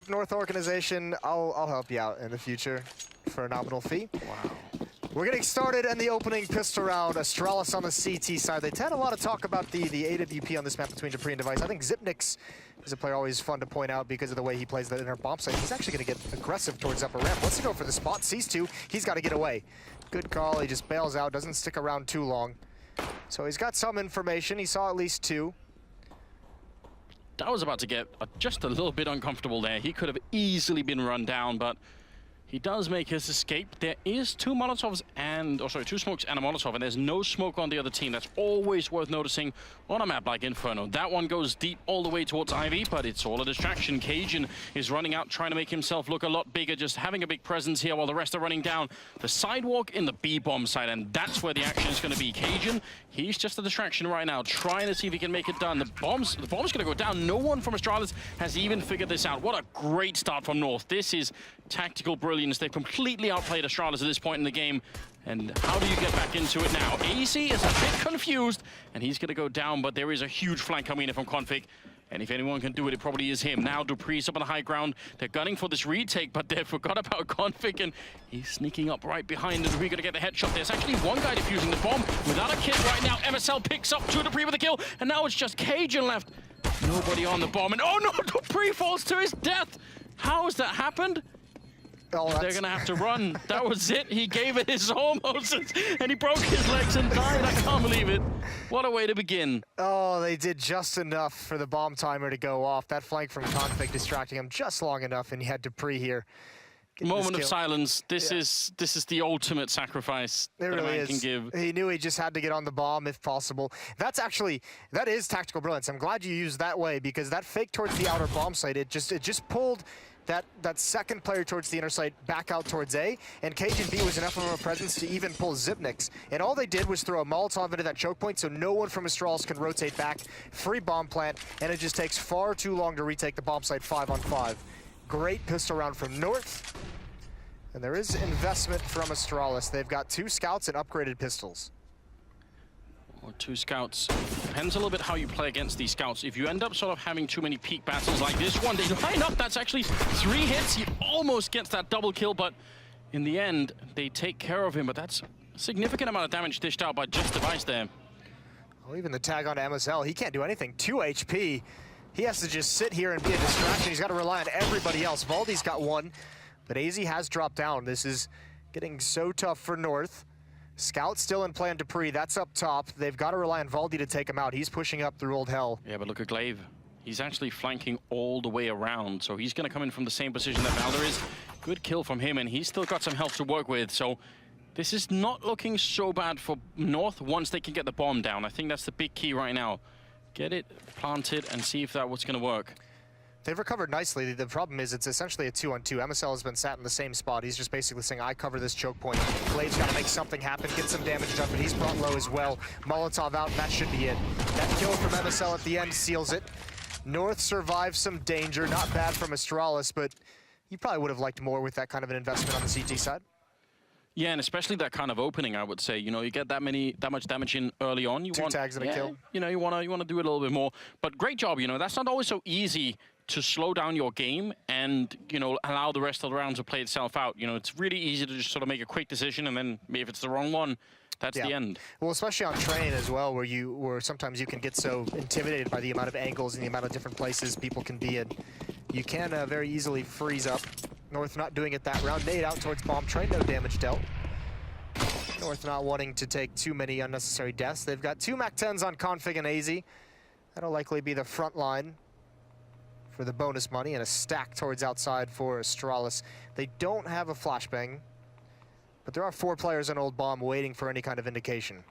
North organization, I'll help you out in the future for a nominal fee. Wow. We're getting started in the opening pistol round. Astralis on the CT side. They had a lot of talk about the AWP on this map between dupreeh and Device. I think Zipnix is a player always fun to point out because of the way he plays that inner bomb site. He's actually going to get aggressive towards upper ramp. Wants to go for the spot, sees two. He's got to get away. Good call. He just bails out, doesn't stick around too long. So he's got some information. He saw at least two. That was about to get just a little bit uncomfortable there. He could have easily been run down, but he does make his escape. There is two Molotovs and, two smokes and a Molotov, and there's no smoke on the other team. That's always worth noticing on a map like Inferno. That one goes deep all the way towards Ivy, but it's all a distraction. Cajun is running out, trying to make himself look a lot bigger, just having a big presence here while the rest are running down the sidewalk in the B-bomb side, and that's where the action is going to be. Cajun, he's just a distraction right now, trying to see if he can make it done. The bomb's going to go down. No one from Astralis has even figured this out. What a great start from North. This is tactical brilliance. They've completely outplayed Astralis at this point in the game. And how do you get back into it now? AZ is a bit confused, and he's going to go down, but there is a huge flank coming in from Config. And if anyone can do it, it probably is him. Now dupreeh's up on the high ground. They're gunning for this retake, but they forgot about Config, and he's sneaking up right behind dupreeh, going to get the headshot. There's actually one guy defusing the bomb without a kit right now. MSL picks up dupreeh with a kill, and now it's just Cajun left. Nobody on the bomb, and oh no, dupreeh falls to his death. How has that happened? Oh, they're going to have to run. That was it. He gave it his all, Moses, and he broke his legs and died. I can't believe it. What a way to begin. Oh, they did just enough for the bomb timer to go off. That flank from Config distracting him just long enough, and he had dupreeh here. Moment of silence. This is the ultimate sacrifice that a really man can give. He knew he just had to get on the bomb if possible. That is tactical brilliance. I'm glad you used that way, because that fake towards the outer bomb site, it just pulled that second player towards the inner site back out towards A, and Cajun B was enough of a presence to even pull Zipnix. And all they did was throw a Molotov into that choke point so no one from Astralis can rotate back. Free bomb plant, and it just takes far too long to retake the bomb site 5-on-5. Great pistol round from North. And there is investment from Astralis. They've got 2 scouts and upgraded pistols. Or 2 scouts. Depends a little bit how you play against these scouts. If you end up sort of having too many peak battles like this one, they line up. That's actually 3 hits. He almost gets that double kill, but in the end, they take care of him. But that's a significant amount of damage dished out by just Device there. Well, even the tag onto MSL, he can't do anything. 2 HP. He has to just sit here and be a distraction. He's got to rely on everybody else. Valdi's got 1, but AZ has dropped down. This is getting so tough for North. Scout still in play on dupreeh. That's up top. They've got to rely on Valdi to take him out. He's pushing up through Old Hell. Yeah, but look at Glaive. He's actually flanking all the way around, so he's going to come in from the same position that Valder is. Good kill from him, and he's still got some health to work with, so this is not looking so bad for North once they can get the bomb down. I think that's the big key right now. Get it planted and see if that what's going to work. They've recovered nicely. The problem is it's essentially a 2-on-2. MSL has been sat in the same spot. He's just basically saying, I cover this choke point. Blade's got to make something happen, get some damage done, but he's brought low as well. Molotov out, and that should be it. That kill from MSL at the end seals it. North survives some danger. Not bad from Astralis, but you probably would have liked more with that kind of an investment on the CT side. Yeah, and especially that kind of opening, I would say. You know, you get that much damage in early on. You 2 tags and a kill. You know, you want to do it a little bit more. But great job, you know, that's not always so easy to slow down your game and, you know, allow the rest of the round to play itself out. You know, it's really easy to just sort of make a quick decision, and then if it's the wrong one, that's the end. Well, especially on train as well, where sometimes you can get so intimidated by the amount of angles and the amount of different places people can be in. You can very easily freeze up. North not doing it that round. Nade out towards bomb train, no damage dealt. North not wanting to take too many unnecessary deaths. They've got 2 MAC-10s on Config and AZ. That'll likely be the front line for the bonus money, and a stack towards outside for Astralis. They don't have a flashbang, but there are 4 players on Old Bomb waiting for any kind of indication.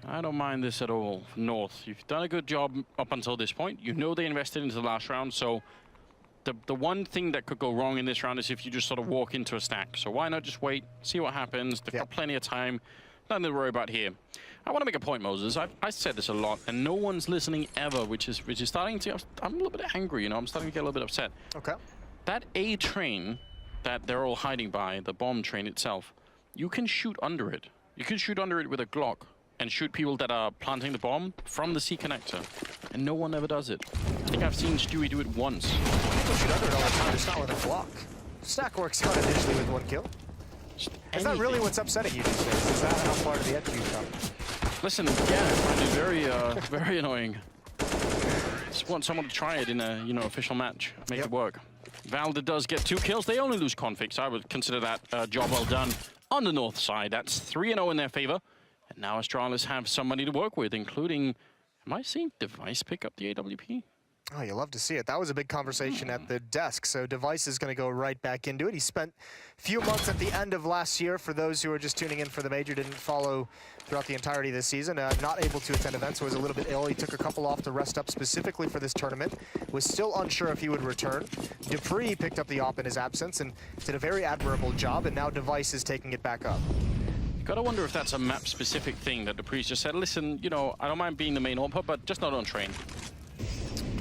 I don't mind this at all, North. You've done a good job up until this point. You know they invested into the last round, so the one thing that could go wrong in this round is if you just sort of walk into a stack. So why not just wait, see what happens? They've got plenty of time. Nothing to worry about here. I want to make a point, Moses. I said this a lot, and no one's listening ever, which is starting to. I'm a little bit angry, you know. I'm starting to get a little bit upset. Okay. That A train that they're all hiding by, the bomb train itself, you can shoot under it. You can shoot under it with a Glock. and shoot people that are planting the bomb from the C connector. And no one ever does it. I think I've seen Stewie do it once. People shoot under it all the time, just not with a block. Stack works out initially with 1 kill. Is that really what's upsetting you these days? Is that how far to the edge you come? Listen, yeah, I find it very, very annoying. Just want someone to try it in a, official match. Make it work. Valda does get 2 kills. They only lose config, so I would consider that a job well done on the north side. That's 3-0 in their favor. And now Astralis have somebody to work with, including, am I seeing Device pick up the AWP? Oh, you love to see it. That was a big conversation at the desk. So Device is going to go right back into it. He spent a few months at the end of last year. For those who are just tuning in for the major, didn't follow throughout the entirety of this season, not able to attend events, was a little bit ill. He took a couple off to rest up specifically for this tournament. Was still unsure if he would return. Dupree picked up the op in his absence and did a very admirable job, and now Device is taking it back up. Gotta wonder if that's a map-specific thing that Dupree's just said, listen, I don't mind being the main AWP, but just not on train.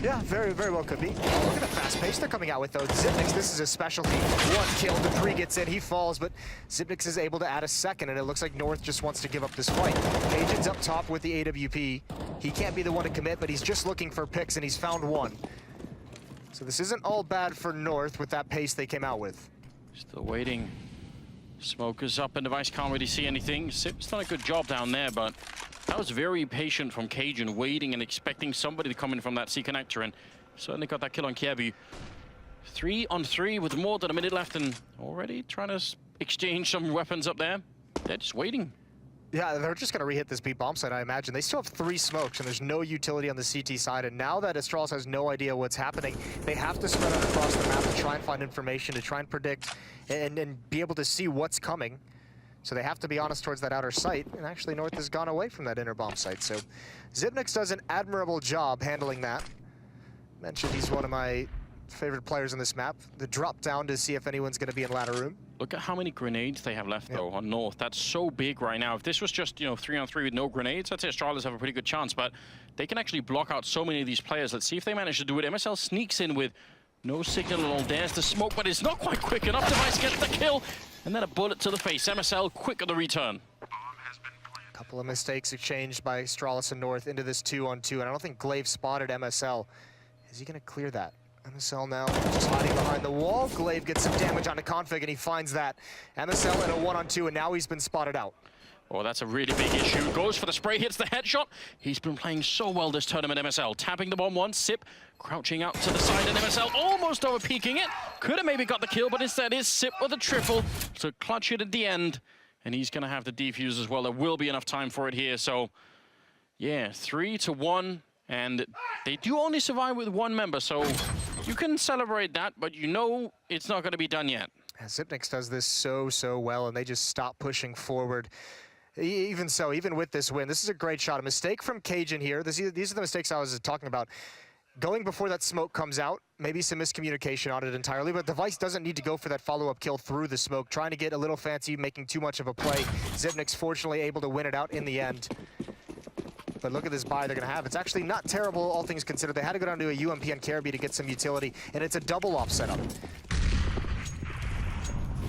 Yeah, very, very well could be. Look at the fast pace they're coming out with, though. Zipnix, this is a specialty. 1 kill, Dupree gets in, he falls, but Zipnix is able to add a second, and it looks like North just wants to give up this fight. Agent's up top with the AWP. He can't be the one to commit, but he's just looking for picks, and he's found 1. So this isn't all bad for North with that pace they came out with. Still waiting. Smoke is up, and Device can't really see anything. Sip's done a good job down there, but that was very patient from Cajun, waiting and expecting somebody to come in from that C connector, and certainly got that kill on Kiebu. 3 on 3 with more than a minute left, and already trying to exchange some weapons up there. They're just waiting. Yeah, they're just going to re-hit this B bomb site, I imagine. They still have 3 smokes, and there's no utility on the CT side. And now that Astralis has no idea what's happening, they have to spread out across the map to try and find information, to try and predict and be able to see what's coming. So they have to be honest towards that outer site. And actually, North has gone away from that inner bomb site. So Zipnix does an admirable job handling that. Mentioned he's one of my favorite players on this map. The drop down to see if anyone's going to be in ladder room. Look at how many grenades they have left, though, on North. That's so big right now. If this was just, 3 on 3 with no grenades, I'd say Astralis have a pretty good chance, but they can actually block out so many of these players. Let's see if they manage to do it. MSL sneaks in with no signal at all, dares to smoke, but it's not quite quick enough. Device gets the kill, and then a bullet to the face. MSL quick on the return. A couple of mistakes exchanged by Astralis and North into this 2-on-2, and I don't think Glaive spotted MSL. Is he going to clear that? MSL now just hiding behind the wall. Glaive gets some damage onto config, and he finds that. MSL in a 1-on-2, and now he's been spotted out. Oh, that's a really big issue. Goes for the spray, hits the headshot. He's been playing so well this tournament, MSL. Tapping the bomb once, Sip crouching out to the side, and MSL almost over peeking it. Could have maybe got the kill, but instead is Sip with a triple to clutch it at the end. And he's going to have the defuse as well. There will be enough time for it here. So, yeah, 3-1. And they do only survive with 1 member, so you can celebrate that, but it's not going to be done yet. Zipnix does this so well, and they just stop pushing forward. Even so, even with this win, this is a great shot. A mistake from Cajun here. These are the mistakes I was talking about. Going before that smoke comes out, maybe some miscommunication on it entirely, but Device doesn't need to go for that follow-up kill through the smoke, trying to get a little fancy, making too much of a play. Zipnix fortunately able to win it out in the end. But look at this buy they're going to have. It's actually not terrible, all things considered. They had to go down to a UMP and Caribbean to get some utility, and it's a double off setup.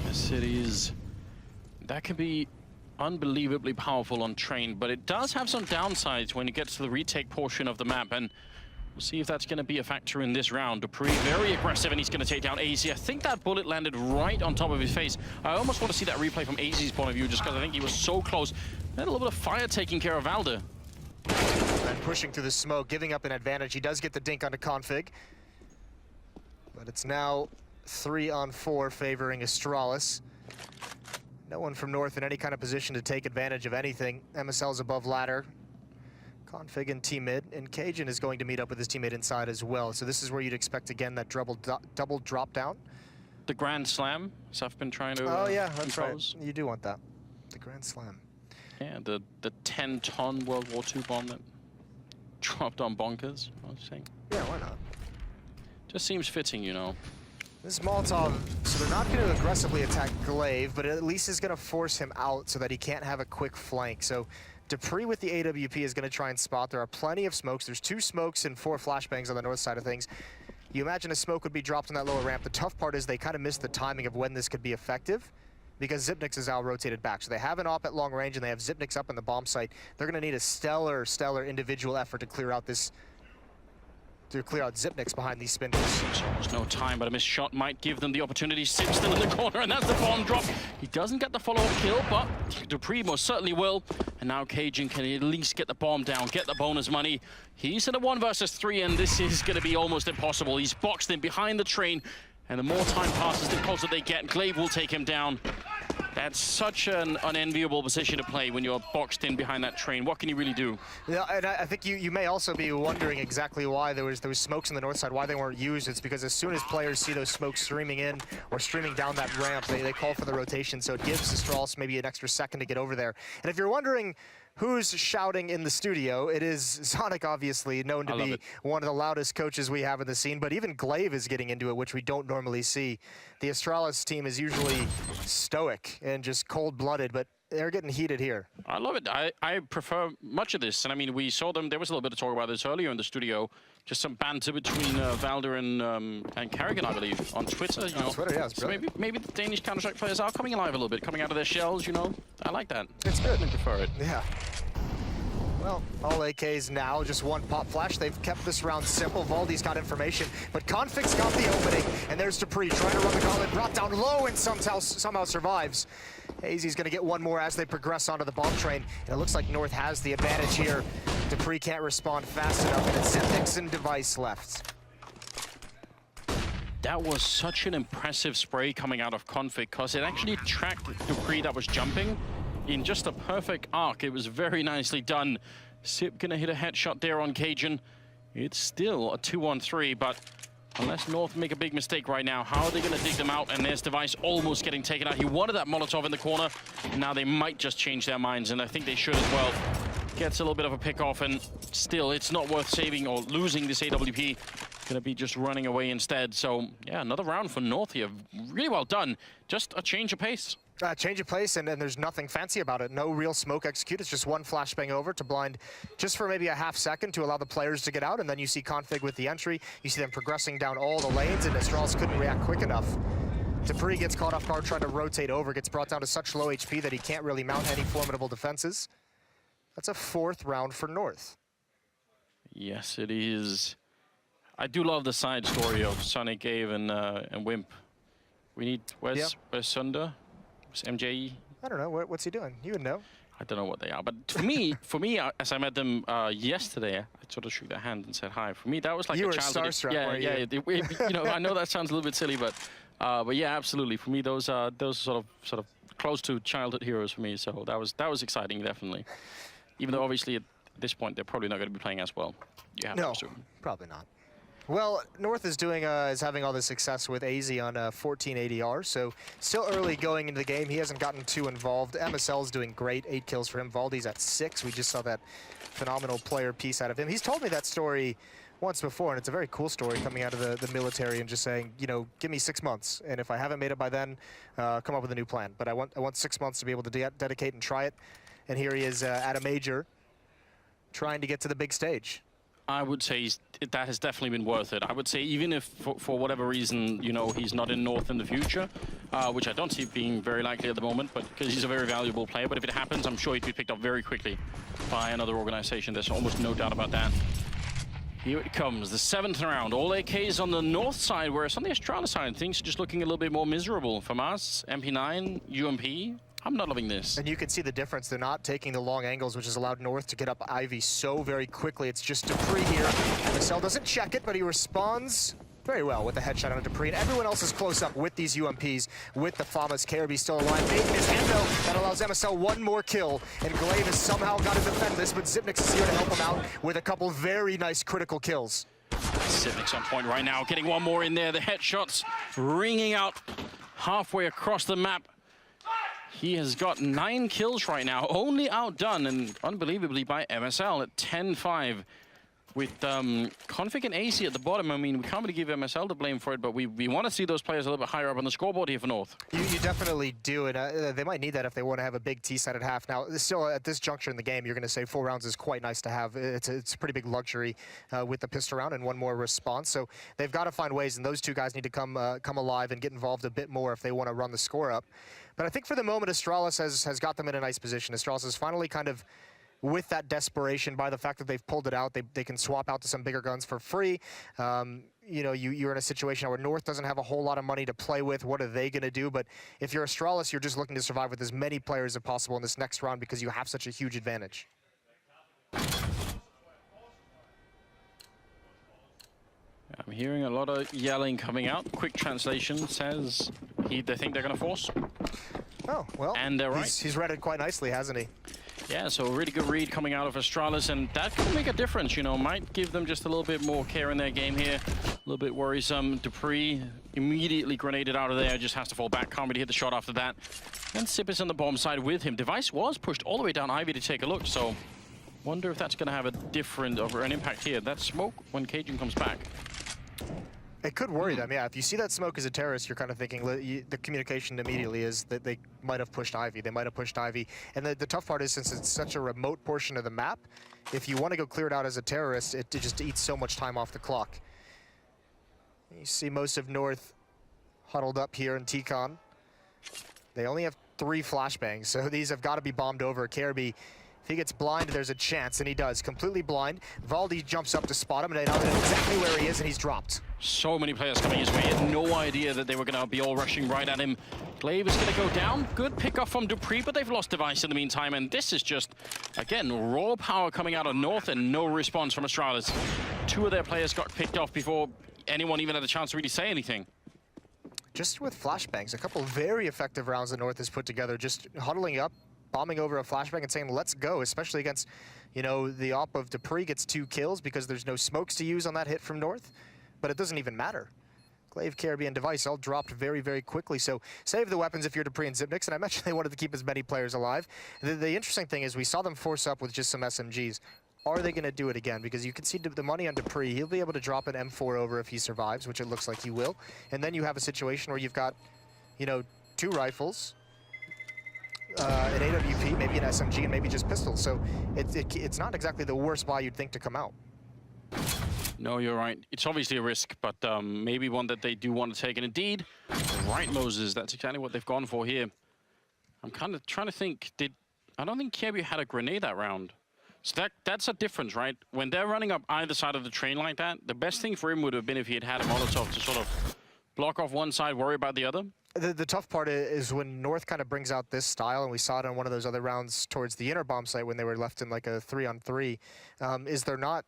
The cities, that can be unbelievably powerful on train, but it does have some downsides when you get to the retake portion of the map, and we'll see if that's going to be a factor in this round. Dupree very aggressive, and he's going to take down AZ. I think that bullet landed right on top of his face. I almost want to see that replay from AZ's point of view, just because I think he was so close. Had a little bit of fire taking care of Valda. And pushing through the smoke, giving up an advantage. He does get the dink onto config. But it's now 3-on-4 favoring Astralis. No one from North in any kind of position to take advantage of anything. MSL's above ladder. Config and teammate, and Cajun is going to meet up with his teammate inside as well. So this is where you'd expect, again, that double drop down. The Grand Slam, so I've been trying to oh yeah, that's impose. Right. You do want that. The Grand Slam. Yeah, the 10-ton World War II bomb that dropped on Bonkers, I was saying. Yeah, why not? Just seems fitting, This Molotov, so they're not going to aggressively attack Glaive, but at least is going to force him out so that he can't have a quick flank. So Dupree with the AWP is going to try and spot. There are plenty of smokes. There's 2 smokes and 4 flashbangs on the north side of things. You imagine a smoke would be dropped on that lower ramp. The tough part is they kind of missed the timing of when this could be effective. because Xyp9x is now rotated back. So they have an op at long range, and they have Xyp9x up in the bomb site. They're going to need a stellar individual effort to clear out this, Xyp9x behind these spindles. There's no time, but a missed shot might give them the opportunity. Sim still in the corner, and that's the bomb drop. He doesn't get the follow-up kill, but dupreeh most certainly will. And now Cajun can at least get the bomb down, get the bonus money. He's in a 1 versus 3, and this is going to be almost impossible. He's boxed in behind the train, and the more time passes, the closer they get. Glaive will take him down. That's such an unenviable position to play when you're boxed in behind that train. What can you really do? Yeah, and I think you may also be wondering exactly why there was smokes on the north side, why they weren't used. It's because as soon as players see those smokes streaming in or streaming down that ramp, they call for the rotation, so it gives Astralis maybe an extra second to get over there. And if you're wondering who's shouting in the studio, it is Zonic, obviously, known to be one of the loudest coaches we have in the scene, but even Glaive is getting into it, which we don't normally see. The Astralis team is usually stoic and just cold-blooded, but they're getting heated here. I love it. I prefer much of this. And I mean, we saw them, there was a little bit of talk about this earlier in the studio, just some banter between Valder and Kerrigan, I believe, on Twitter. You know? On Twitter, yeah, it's so maybe the Danish Counter-Strike players are coming alive a little bit, coming out of their shells, you know? I like that. It's good. I prefer it. Yeah. Well, all AKs now, just one pop flash. They've kept this round simple. Valdi's got information, but Config's got the opening, and there's dupreeh trying to run the gauntlet, brought down low and somehow survives. AZ's gonna get one more as they progress onto the bomb train, and it looks like North has the advantage here. dupreeh can't respond fast enough, and it's Xyp9x and Device left. That was such an impressive spray coming out of Config, because it actually tracked dupreeh that was jumping in just a perfect arc. It was very nicely done. Sip gonna hit a headshot there on Cajun. It's still a 2-1-3, but unless North make a big mistake right now, how are they gonna dig them out? And there's Device almost getting taken out. He wanted that Molotov in the corner. Now they might just change their minds, and I think they should as well. Gets a little bit of a pick off, and still it's not worth saving or losing this AWP. Gonna be just running away instead. So yeah, another round for North here. Really well done. Just a change of pace. Change of pace, and there's nothing fancy about it. No real smoke execute. It's just one flashbang over to blind just for maybe a half second to allow the players to get out, and then you see Config with the entry. You see them progressing down all the lanes, and Astralis couldn't react quick enough. dupreeh gets caught off guard trying to rotate over, gets brought down to such low HP that he can't really mount any formidable defenses. That's a 4th round for North. Yes, it is. I do love the side story of Sonic, Gave, and Wimp. We need, where's Sunder? Where's MJE? I don't know, what's he doing? You would know. I don't know what they are, but for me, as I met them yesterday, I sort of shook their hand and said hi. For me, that was like you a childhood. Starstruck, You know, I know that sounds a little bit silly, but yeah, absolutely. For me, those are sort of close to childhood heroes for me. So that was exciting, definitely. Even though obviously at this point they're probably not going to be playing as well. You have to assume. Probably not. Well, North is having all this success with AZ on 14 ADR, so still early going into the game. He hasn't gotten too involved. MSL's doing great, 8 kills for him. Valdi's at 6. We just saw that phenomenal player piece out of him. He's told me that story once before, and it's a very cool story coming out of the military and just saying, you know, give me 6 months, and if I haven't made it by then, come up with a new plan. But I want 6 months to be able to dedicate and try it. And here he is at a major, trying to get to the big stage. I would say that has definitely been worth it. I would say even if for whatever reason, you know, he's not in North in the future, which I don't see being very likely at the moment, but because he's a very valuable player. But if it happens, I'm sure he'd be picked up very quickly by another organization. There's almost no doubt about that. Here it comes, the 7th round. All AKs on the North side, whereas on the Astralis side, things are just looking a little bit more miserable. From us, MP9, UMP. I'm not loving this. And you can see the difference. They're not taking the long angles, which has allowed North to get up Ivy so very quickly. It's just dupreeh here. MSL doesn't check it, but he responds very well with the headshot on dupreeh. And everyone else is close up with these UMPs, with the Famas. Caribbean still alive. Making his hand though. That allows MSL one more kill. And Glaive has somehow got to defend this, but Xyp9x is here to help him out with a couple very nice critical kills. Xyp9x on point right now, getting one more in there. The headshots ringing out halfway across the map. He has got 9 kills right now, only outdone, and unbelievably by MSL at 10-5. with Config and AC at the bottom, I mean, we can't really give MSL the blame for it, but we want to see those players a little bit higher up on the scoreboard here for North. You definitely do, and they might need that if they want to have a big T-side at half. Now, still at this juncture in the game, you're going to say 4 rounds is quite nice to have. It's a pretty big luxury with the pistol round and one more response. So they've got to find ways, and those two guys need to come alive and get involved a bit more if they want to run the score up. But I think for the moment, Astralis has got them in a nice position. Astralis is finally kind of with that desperation by the fact that they've pulled it out. They can swap out to some bigger guns for free. You know, you're in a situation where North doesn't have a whole lot of money to play with. What are they going to do? But if you're Astralis, you're just looking to survive with as many players as possible in this next round because you have such a huge advantage. I'm hearing a lot of yelling coming out. Quick translation says they think they're going to force. Oh, well, and they're right. He's read it quite nicely, hasn't he? Yeah, so a really good read coming out of Astralis, and that could make a difference, you know, might give them just a little bit more care in their game here. A little bit worrisome. Dupree immediately grenaded out of there, just has to fall back, can't really hit the shot after that. And Sip is on the bomb side with him. Device was pushed all the way down Ivy to take a look, so wonder if that's going to have a different, or an impact here. That smoke when Cajun comes back. It could worry them, yeah. If you see that smoke as a terrorist, you're kind of thinking the communication immediately is that they might have pushed Ivy. They might have pushed Ivy. And the tough part is, since it's such a remote portion of the map, if you want to go clear it out as a terrorist, it just eats so much time off the clock. You see most of North huddled up here in T-Con. They only have 3 flashbangs, so these have got to be bombed over. Careby, if he gets blind, there's a chance, and he does. Completely blind. Valdi jumps up to spot him, and they know exactly where he is, and he's dropped. So many players coming his way. He had no idea that they were going to be all rushing right at him. Glaive is going to go down. Good pick off from Dupree, but they've lost Device in the meantime, and this is just, again, raw power coming out of North and no response from Astralis. 2 of their players got picked off before anyone even had a chance to really say anything. Just with flashbangs, a couple very effective rounds that North has put together, just huddling up, bombing over a flashbang and saying, let's go, especially against, you know, the op of Dupree gets 2 kills because there's no smokes to use on that hit from North, but it doesn't even matter. Glaive, Careby, and Device all dropped very, very quickly, so save the weapons if you're Dupree and Zipnix, and I mentioned they wanted to keep as many players alive. The interesting thing is we saw them force up with just some SMGs. Are they going to do it again? Because you can see the money on Dupree, he'll be able to drop an M4 over if he survives, which it looks like he will, and then you have a situation where you've got, you know, 2 rifles, an AWP, maybe an SMG, and maybe just pistols. So it's not exactly the worst buy you'd think to come out. No, you're right. It's obviously a risk, but maybe one that they do want to take. And indeed, right, Moses, that's exactly what they've gone for here. I'm kind of trying to think, I don't think Kirby had a grenade that round. So that's a difference, right? When they're running up either side of the train like that, the best thing for him would have been if he had had a Molotov to sort of block off one side, worry about the other. The tough part is when North kind of brings out this style, and we saw it on one of those other rounds towards the inner bomb site when they were left in like a 3-on-3, is they're not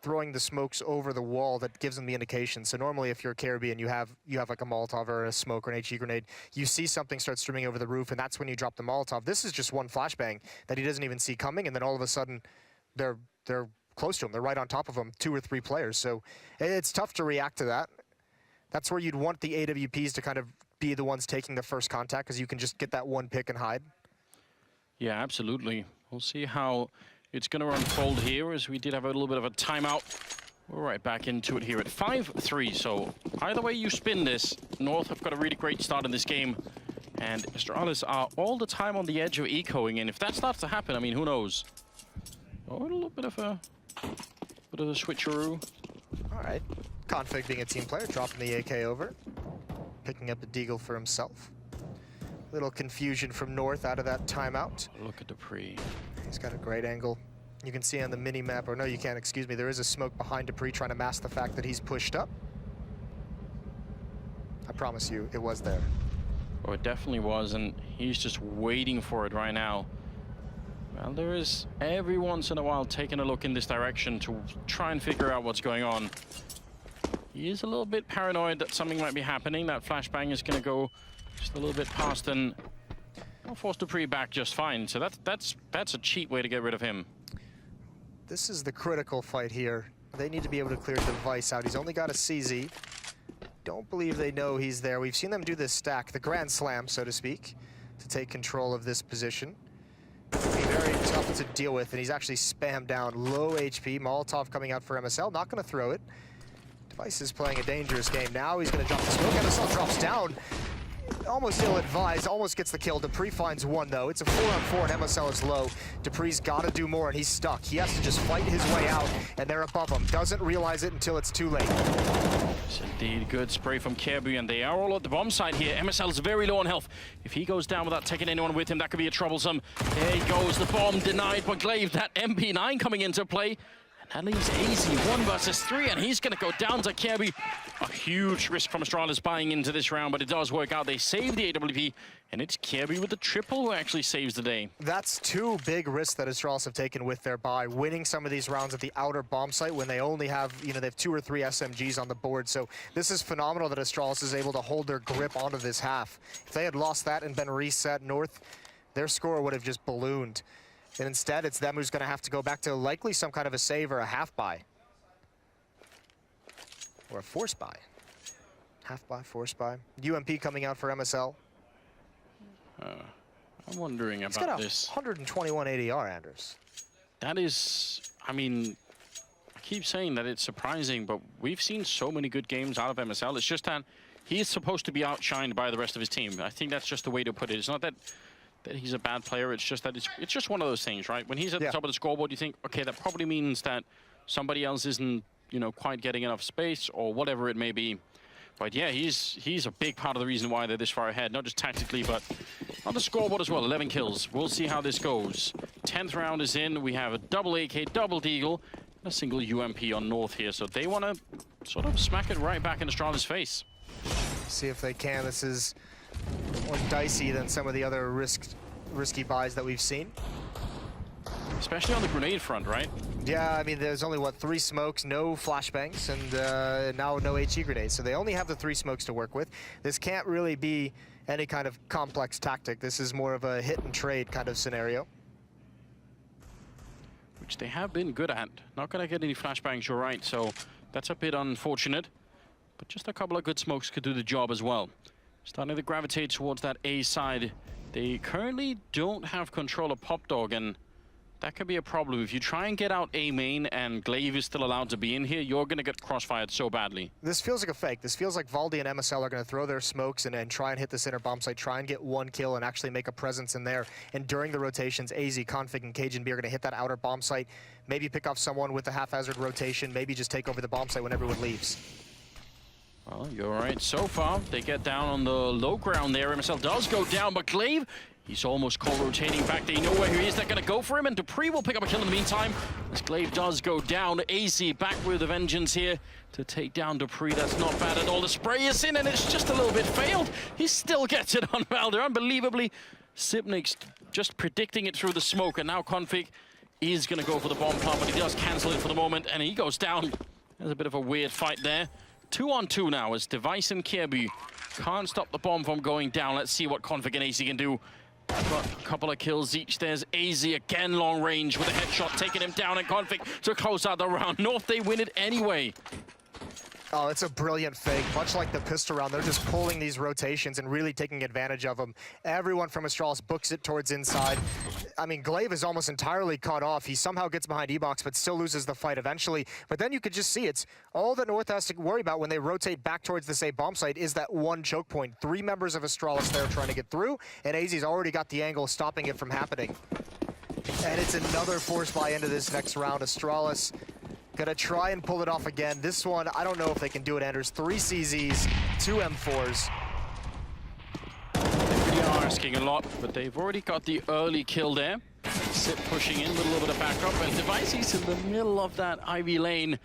throwing the smokes over the wall that gives them the indication. So normally if you're a Caribbean, you have like a Molotov or a smoke or an HE grenade, you see something start streaming over the roof, and that's when you drop the Molotov. This is just one flashbang that he doesn't even see coming, and then all of a sudden they're close to him. They're right on top of him, 2 or 3 players. So it's tough to react to that. That's where you'd want the AWPs to kind of be the ones taking the first contact, because you can just get that one pick and hide. Yeah, absolutely. We'll see how it's going to unfold here, as we did have a little bit of a timeout. We're right back into it here at 5-3. So either way you spin this, North have got a really great start in this game, and Astralis are all the time on the edge of ecoing, and if that starts to happen, I mean, who knows? Oh, a little bit of a switcheroo. All right. Config being a team player, dropping the AK over, picking up the deagle for himself. Little confusion from North out of that timeout. Look at Dupree. He's got a great angle. You can see on the mini-map, or no, you can't, excuse me, there is a smoke behind Dupree trying to mask the fact that he's pushed up. I promise you, it was there. Oh, it definitely was, and he's just waiting for it right now. Well, there is every once in a while taking a look in this direction to try and figure out what's going on. He is a little bit paranoid that something might be happening. That flashbang is going to go just a little bit past, and I'll force Dupree back just fine. So that's a cheap way to get rid of him. This is the critical fight here. They need to be able to clear Device out. He's only got a CZ. Don't believe they know he's there. We've seen them do this stack, the Grand Slam, so to speak, to take control of this position. He very tough to deal with, and he's actually spammed down. Low HP, Molotov coming out for MSL, not going to throw it. Device is playing a dangerous game now. He's going to drop the smoke. MSL drops down. Almost ill-advised, almost gets the kill. Dupree finds one, though. It's a 4-on-4, and MSL is low. Dupree's got to do more, and he's stuck. He has to just fight his way out, and they're above him. Doesn't realize it until it's too late. It's indeed good spray from Kirby, and they are all at the bomb site here. MSL is very low on health. If he goes down without taking anyone with him, that could be a troublesome. There he goes, the bomb denied by Glaive. That MP9 coming into play. That leaves AZ 1 versus 3, and he's going to go down to Kirby. A huge risk from Astralis buying into this round, but it does work out. They save the AWP, and it's Kirby with the triple who actually saves the day. That's two big risks that Astralis have taken with their buy, winning some of these rounds at the outer bomb site when they only have, you know, they have 2 or 3 SMGs on the board. So this is phenomenal that Astralis is able to hold their grip onto this half. If they had lost that and been reset north, their score would have just ballooned. And instead, it's them who's going to have to go back to likely some kind of a save or a half buy. Or a force buy. Half buy, force buy. UMP coming out for MSL. I'm wondering about got a this. 121 ADR, Anders. That is, I mean, I keep saying that it's surprising, but we've seen so many good games out of MSL. It's just that he is supposed to be outshined by the rest of his team. I think that's just the way to put it. It's not that he's a bad player. It's just that it's just one of those things, right? When he's at the top of the scoreboard, you think, okay, that probably means that somebody else isn't, you know, quite getting enough space or whatever it may be. But yeah, he's a big part of the reason why they're this far ahead, not just tactically, but on the scoreboard as well. 11 kills. We'll see how this goes. 10th round is in. We have a double AK, double deagle, and a single UMP on North here. So they want to sort of smack it right back in Astralis' face. See if they can. This is more dicey than some of the other risky buys that we've seen. Especially on the grenade front, right? Yeah, I mean, there's only, what, 3 smokes, no flashbangs, and now no HE grenades. So they only have the 3 smokes to work with. This can't really be any kind of complex tactic. This is more of a hit and trade kind of scenario. Which they have been good at. Not going to get any flashbangs, you're right, so that's a bit unfortunate. But just a couple of good smokes could do the job as well. Starting to gravitate towards that A side. They currently don't have control of Pop Dog, and that could be a problem. If you try and get out A main and Glaive is still allowed to be in here, you're going to get crossfired so badly. This feels like a fake. This feels like Valdi and MSL are going to throw their smokes and try and hit the center bomb site, try and get 1 kill and actually make a presence in there. And during the rotations, AZ, Config, and Cajun B are going to hit that outer bomb site, maybe pick off someone with a haphazard rotation, maybe just take over the bomb site when everyone leaves. Well, you're right. So far, they get down on the low ground there. MSL does go down, but Glaive, he's almost rotating back. They know where he is. They're going to go for him, and Dupree will pick up a kill in the meantime. As Glaive does go down. AZ back with a vengeance here to take down Dupree. That's not bad at all. The spray is in, and it's just a little bit failed. He still gets it on Valder. Unbelievably, Sipnik's just predicting it through the smoke, and now Config is going to go for the bomb plant, but he does cancel it for the moment, and he goes down. There's a bit of a weird fight there. 2-on-2 now as Device and Kirby can't stop the bomb from going down. Let's see what Config and AZ can do. But a couple of kills each. There's AZ again, long range with a headshot, taking him down, and Config to close out the round. North, they win it anyway. Oh, it's a brilliant fake. Much like the pistol round, they're just pulling these rotations and really taking advantage of them. Everyone from Astralis books it towards inside. I mean, Glaive is almost entirely cut off. He somehow gets behind E-Box, but still loses the fight eventually. But then you could just see it's all that North has to worry about when they rotate back towards the A bomb site is that 1 choke point. 3 members of Astralis there trying to get through, and AZ's already got the angle stopping it from happening. And it's another force buy into this next round. Astralis gonna try and pull it off again. This one, I don't know if they can do it, Anders. 3 CZs, 2 M4s. They really are asking a lot, but they've already got the early kill there. Sip pushing in with a little bit of backup, and Device is in the middle of that Ivy lane.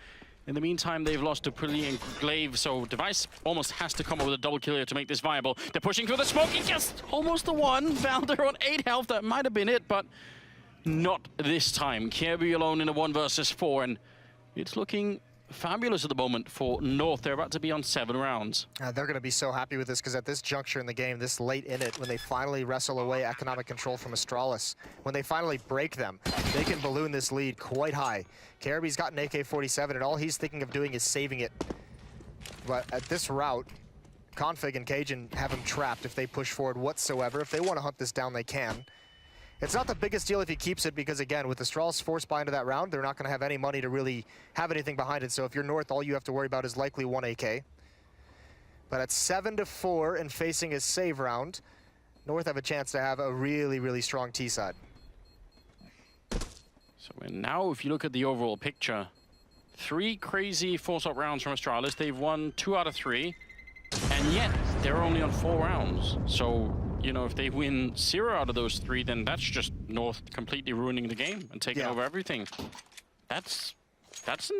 In the meantime, they've lost Dupree and Glaive, so Device almost has to come up with a double kill here to make this viable. They're pushing through the smoke, and just almost the one. Valder on 8 health, that might have been it, but not this time. Kirby alone in a 1 versus 4, and it's looking fabulous at the moment for North. They're about to be on 7 rounds. They're going to be so happy with this because at this juncture in the game, this late in it, when they finally wrestle away economic control from Astralis, when they finally break them, they can balloon this lead quite high. Kirby's got an AK-47, and all he's thinking of doing is saving it. But at this route, Config and Cajun have him trapped if they push forward whatsoever. If they want to hunt this down, they can. It's not the biggest deal if he keeps it because, again, with Astralis forced buy into that round, they're not going to have any money to really have anything behind it. So if you're North, all you have to worry about is likely 1 AK. But at 7-4 and facing his save round, North have a chance to have a really, really strong T side. So now if you look at the overall picture, 3 crazy force-up rounds from Astralis. They've won 2 out of 3, and yet they're only on 4 rounds. So, you know, if they win 0 out of those 3, then that's just North completely ruining the game and taking over everything. That's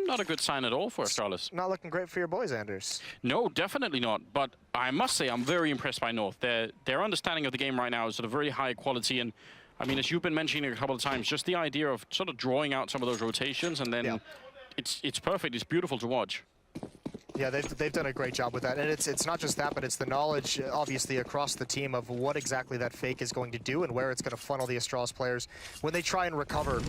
not a good sign at all for Astralis. Not looking great for your boys, Anders. No, definitely not. But I must say, I'm very impressed by North. Their understanding of the game right now is sort of very high quality. And I mean, as you've been mentioning a couple of times, just the idea of sort of drawing out some of those rotations, and then it's perfect. It's beautiful to watch. Yeah, they've done a great job with that. And it's not just that, but it's the knowledge, obviously, across the team of what exactly that fake is going to do and where it's going to funnel the Astralis players when they try and recover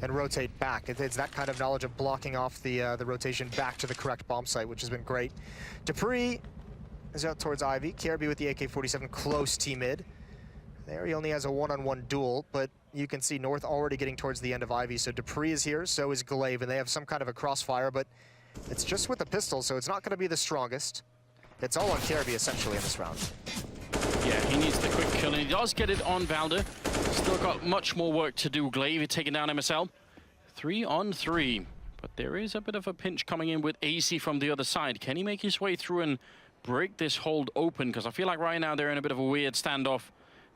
and rotate back. It's that kind of knowledge of blocking off the rotation back to the correct bomb site, which has been great. Dupree is out towards Ivy. KRB with the AK-47 close T-mid. There he only has a one-on-one duel, but you can see North already getting towards the end of Ivy. So Dupree is here, so is Glaive, and they have some kind of a crossfire, but it's just with the pistol, so it's not going to be the strongest. It's all on KRB essentially in this round. Yeah, he needs the quick kill, and he does get it on Valder. Still got much more work to do. Glaive taking down MSL. 3 on 3, but there is a bit of a pinch coming in with AC from the other side. Can he make his way through and break this hold open? Because I feel like right now they're in a bit of a weird standoff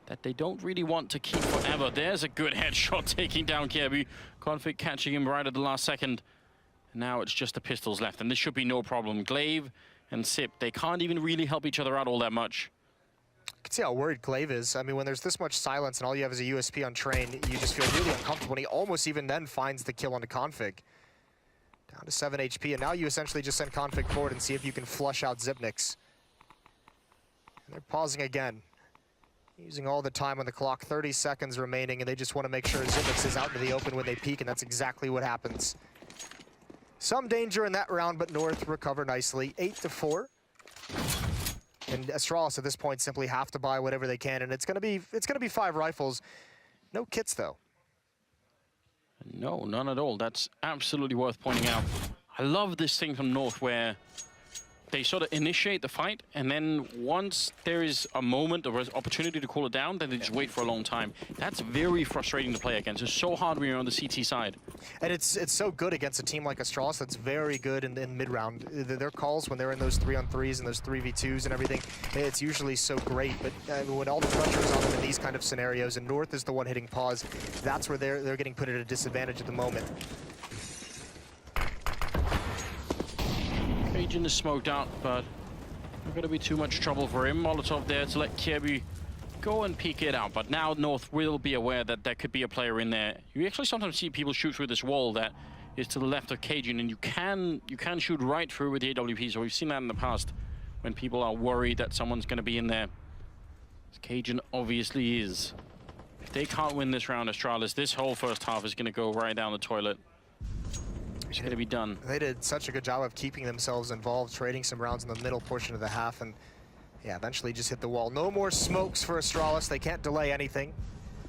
that they don't really want to keep forever. There's a good headshot taking down KRB. Config catching him right at the last second. Now it's just the pistols left, and this should be no problem. Glaive and Sip, they can't even really help each other out all that much. You can see how worried Glaive is. I mean, when there's this much silence and all you have is a USP on Train, you just feel really uncomfortable. And he almost even then finds the kill onto Config. Down to 7 HP, and now you essentially just send Config forward and see if you can flush out Zipnix. And they're pausing again. Using all the time on the clock, 30 seconds remaining, and they just want to make sure Zipnix is out into the open when they peek, and that's exactly what happens. Some danger in that round, but North recover nicely. 8-4. And Astralis at this point simply have to buy whatever they can, and it's gonna be 5 rifles. No kits though. No, none at all. That's absolutely worth pointing out. I love this thing from North where they sort of initiate the fight, and then once there is a moment or an opportunity to cool it down, then they just wait for a long time. That's very frustrating to play against. It's so hard when you're on the CT side. And it's so good against a team like Astralis that's very good in mid-round. Their calls when they're in those 3-on-3s and those 3v2s and everything, it's usually so great, but when all the pressure is on them in these kind of scenarios, and North is the one hitting pause, that's where they're getting put at a disadvantage at the moment. Cajun is smoked out, but not going to be too much trouble for him. Molotov there to let KRB go and peek it out, but now North will be aware that there could be a player in there. You actually sometimes see people shoot through this wall that is to the left of Cajun, and you can shoot right through with the AWP, so we've seen that in the past when people are worried that someone's going to be in there. Cajun obviously is. If they can't win this round, Astralis, this whole first half is going to go right down the toilet. It's going to be done. They did such a good job of keeping themselves involved, trading some rounds in the middle portion of the half, and yeah, eventually just hit the wall. No more smokes for Astralis. They can't delay anything.